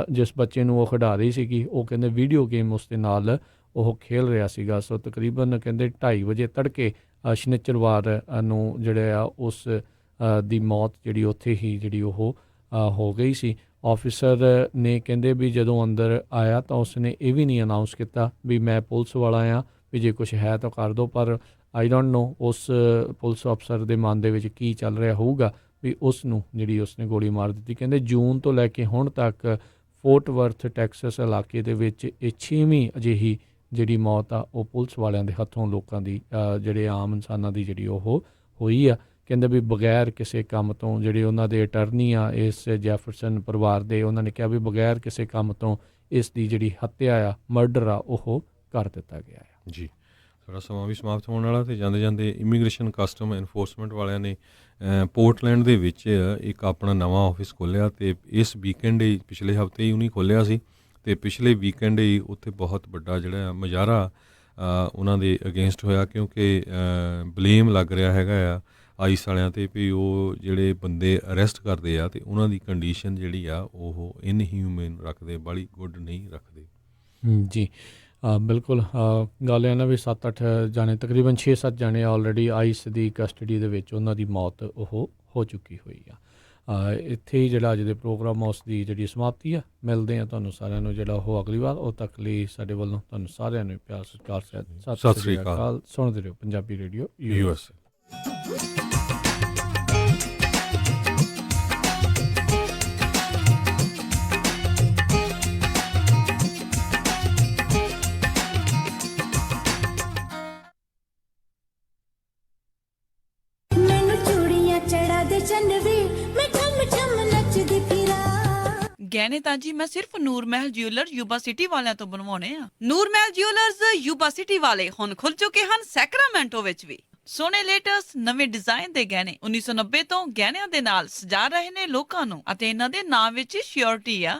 ਜਿਸ ਬੱਚੇ ਨੂੰ ਉਹ ਖਿਡਾ ਰਹੀ ਸੀਗੀ, ਉਹ ਕਹਿੰਦੇ ਵੀਡੀਓ ਗੇਮ ਉਸ ਦੇ ਨਾਲ ਉਹ ਖੇਲ ਰਿਹਾ ਸੀਗਾ। ਸੋ ਤਕਰੀਬਨ ਕਹਿੰਦੇ 2:30 ਵਜੇ ਤੜਕੇ ਸ਼ਨੀਚਰਵਾਰ ਨੂੰ ਜਿਹੜੇ ਆ ਉਸ ਦੀ ਮੌਤ ਜਿਹੜੀ ਉੱਥੇ ਹੀ ਜਿਹੜੀ ਉਹ ਹੋ ਗਈ ਸੀ। ਆਫਿਸਰ ਨੇ ਕਹਿੰਦੇ ਵੀ ਜਦੋਂ ਅੰਦਰ ਆਇਆ ਤਾਂ ਉਸਨੇ ਇਹ ਵੀ ਨਹੀਂ ਅਨਾਊਂਸ ਕੀਤਾ ਵੀ ਮੈਂ ਪੁਲਿਸ ਵਾਲਾ ਆ, ਵੀ ਜੇ ਕੁਛ ਹੈ ਤਾਂ ਕਰ ਦਿਓ, ਪਰ ਆਈ ਡੋਂਟ ਨੋ ਉਸ ਪੁਲਿਸ ਅਫਸਰ ਦੇ ਮਨ ਦੇ ਵਿੱਚ ਕੀ ਚੱਲ ਰਿਹਾ ਹੋਊਗਾ ਵੀ ਉਸ ਨੂੰ ਜਿਹੜੀ ਉਸਨੇ ਗੋਲੀ ਮਾਰ ਦਿੱਤੀ। ਕਹਿੰਦੇ ਜੂਨ ਤੋਂ ਲੈ ਕੇ ਹੁਣ ਤੱਕ ਫੋਰਟ ਵਰਥ ਟੈਕਸਸ ਇਲਾਕੇ ਦੇ ਵਿੱਚ ਇਹ 6ਵੀਂ ਅਜਿਹੀ ਜਿਹੜੀ ਮੌਤ ਆ ਉਹ ਪੁਲਿਸ ਵਾਲਿਆਂ ਦੇ ਹੱਥੋਂ ਲੋਕਾਂ ਦੀ ਜਿਹੜੇ ਆਮ ਇਨਸਾਨਾਂ ਦੀ ਜਿਹੜੀ ਉਹ ਹੋਈ ਆ। ਕਹਿੰਦੇ ਵੀ ਬਗੈਰ ਕਿਸੇ ਕੰਮ ਤੋਂ ਜਿਹੜੇ ਉਹਨਾਂ ਦੇ ਅਟਰਨੀ ਆ ਇਸ ਜੈਫਰਸਨ ਪਰਿਵਾਰ ਦੇ, ਉਹਨਾਂ ਨੇ ਕਿਹਾ ਵੀ ਬਗੈਰ ਕਿਸੇ ਕੰਮ ਤੋਂ ਇਸ ਦੀ ਜਿਹੜੀ ਹੱਤਿਆ ਆ, ਮਰਡਰ ਆ, ਉਹ ਕਰ ਦਿੱਤਾ ਗਿਆ ਹੈ ਜੀ। ਸਾਡਾ ਸਮਾਂ ਵੀ ਸਮਾਪਤ ਹੋਣ ਵਾਲਾ, ਅਤੇ ਜਾਂਦੇ ਜਾਂਦੇ ਇਮੀਗ੍ਰੇਸ਼ਨ ਕਸਟਮ ਐਨਫੋਰਸਮੈਂਟ ਵਾਲਿਆਂ ਨੇ ਪੋਰਟਲੈਂਡ ਦੇ ਵਿੱਚ ਇੱਕ ਆਪਣਾ ਨਵਾਂ ਆਫਿਸ ਖੋਲ੍ਹਿਆ, ਅਤੇ ਇਸ ਵੀਕਐਂਡ ਹੀ ਪਿਛਲੇ ਹਫ਼ਤੇ ਹੀ ਉਹਨੇ ਖੋਲ੍ਹਿਆ ਸੀ, ਅਤੇ ਪਿਛਲੇ ਵੀਕਐਂਡ ਹੀ ਉੱਥੇ ਬਹੁਤ ਵੱਡਾ ਜਿਹੜਾ ਮੁਜ਼ਾਹਰਾ ਉਹਨਾਂ ਦੇ ਅਗੇਂਸਟ ਹੋਇਆ, ਕਿਉਂਕਿ ਬਲੇਮ ਲੱਗ ਰਿਹਾ ਹੈਗਾ ਆ ਆਈਸ ਵਾਲਿਆਂ 'ਤੇ ਵੀ ਉਹ ਜਿਹੜੇ ਬੰਦੇ ਅਰੈਸਟ ਕਰਦੇ ਆ ਅਤੇ ਉਹਨਾਂ ਦੀ ਕੰਡੀਸ਼ਨ ਜਿਹੜੀ ਆ ਉਹ ਇਨਹਿਊਮਨ ਰੱਖਦੇ, ਬਾਹਲੀ ਗੁੱਡ ਨਹੀਂ ਰੱਖਦੇ ਜੀ। ਬਿਲਕੁਲ ਗੱਲ ਹੈ ਨਾ ਵੀ 7-8 ਜਾਣੇ, ਤਕਰੀਬਨ 6-7 ਜਾਣੇ ਆਲਰੇਡੀ ਆਈਸ ਦੀ ਕਸਟਡੀ ਦੇ ਵਿੱਚ ਉਹਨਾਂ ਦੀ ਮੌਤ ਉਹ ਹੋ ਚੁੱਕੀ ਹੋਈ ਆ। ਇੱਥੇ ਹੀ ਜਿਹੜਾ ਅੱਜ ਦੇ ਪ੍ਰੋਗਰਾਮ ਉਸ ਦੀ ਜਿਹੜੀ ਸਮਾਪਤੀ ਆ। ਮਿਲਦੇ ਆ ਤੁਹਾਨੂੰ ਸਾਰਿਆਂ ਨੂੰ ਜਿਹੜਾ ਉਹ ਅਗਲੀ ਵਾਰ। ਉਹ ਤੱਕ ਲਈ ਸਾਡੇ ਵੱਲੋਂ ਤੁਹਾਨੂੰ ਸਾਰਿਆਂ ਨੂੰ ਪਿਆਰ ਸਤਿਕਾਰ ਸਤਿ ਸ੍ਰੀ ਅਕਾਲ। ਸੁਣਦੇ ਰਹੋ ਪੰਜਾਬੀ ਰੇਡੀਓ USA। ਗਹਿਣੇ ਤਾਂ ਜੀ ਮੈਂ ਸਿਰਫ ਨੂਰ ਮਹਿਲ ਜਿਊਲਰ ਯੂਬਾ ਸਿਟੀ ਵਾਲਿਆਂ ਤੋਂ ਬਣਵਾਉਣੇ ਆ। ਨੂਰ ਮਹਿਲ ਜਿਊਲਰਸ ਯੂਬਾ ਸਿਟੀ ਵਾਲੇ ਹੁਣ ਖੁੱਲ ਚੁੱਕੇ ਹਨ ਸੈਕਰਾਮੈਂਟੋ ਵਿੱਚ ਵੀ। ਸੋਹਣੇ ਲੇਟੈਸਟ ਨਵੇਂ ਡਿਜ਼ਾਈਨ ਦੇ ਗਹਿਣੇ 1990 ਤੋਂ ਗਹਿਣਿਆਂ ਦੇ ਨਾਲ ਸਜਾ ਰਹੇ ਨੇ ਲੋਕਾਂ ਨੂੰ, ਅਤੇ ਇਹਨਾਂ ਦੇ ਨਾਮ ਵਿੱਚ ਸ਼ਿਓਰਿਟੀ ਆ।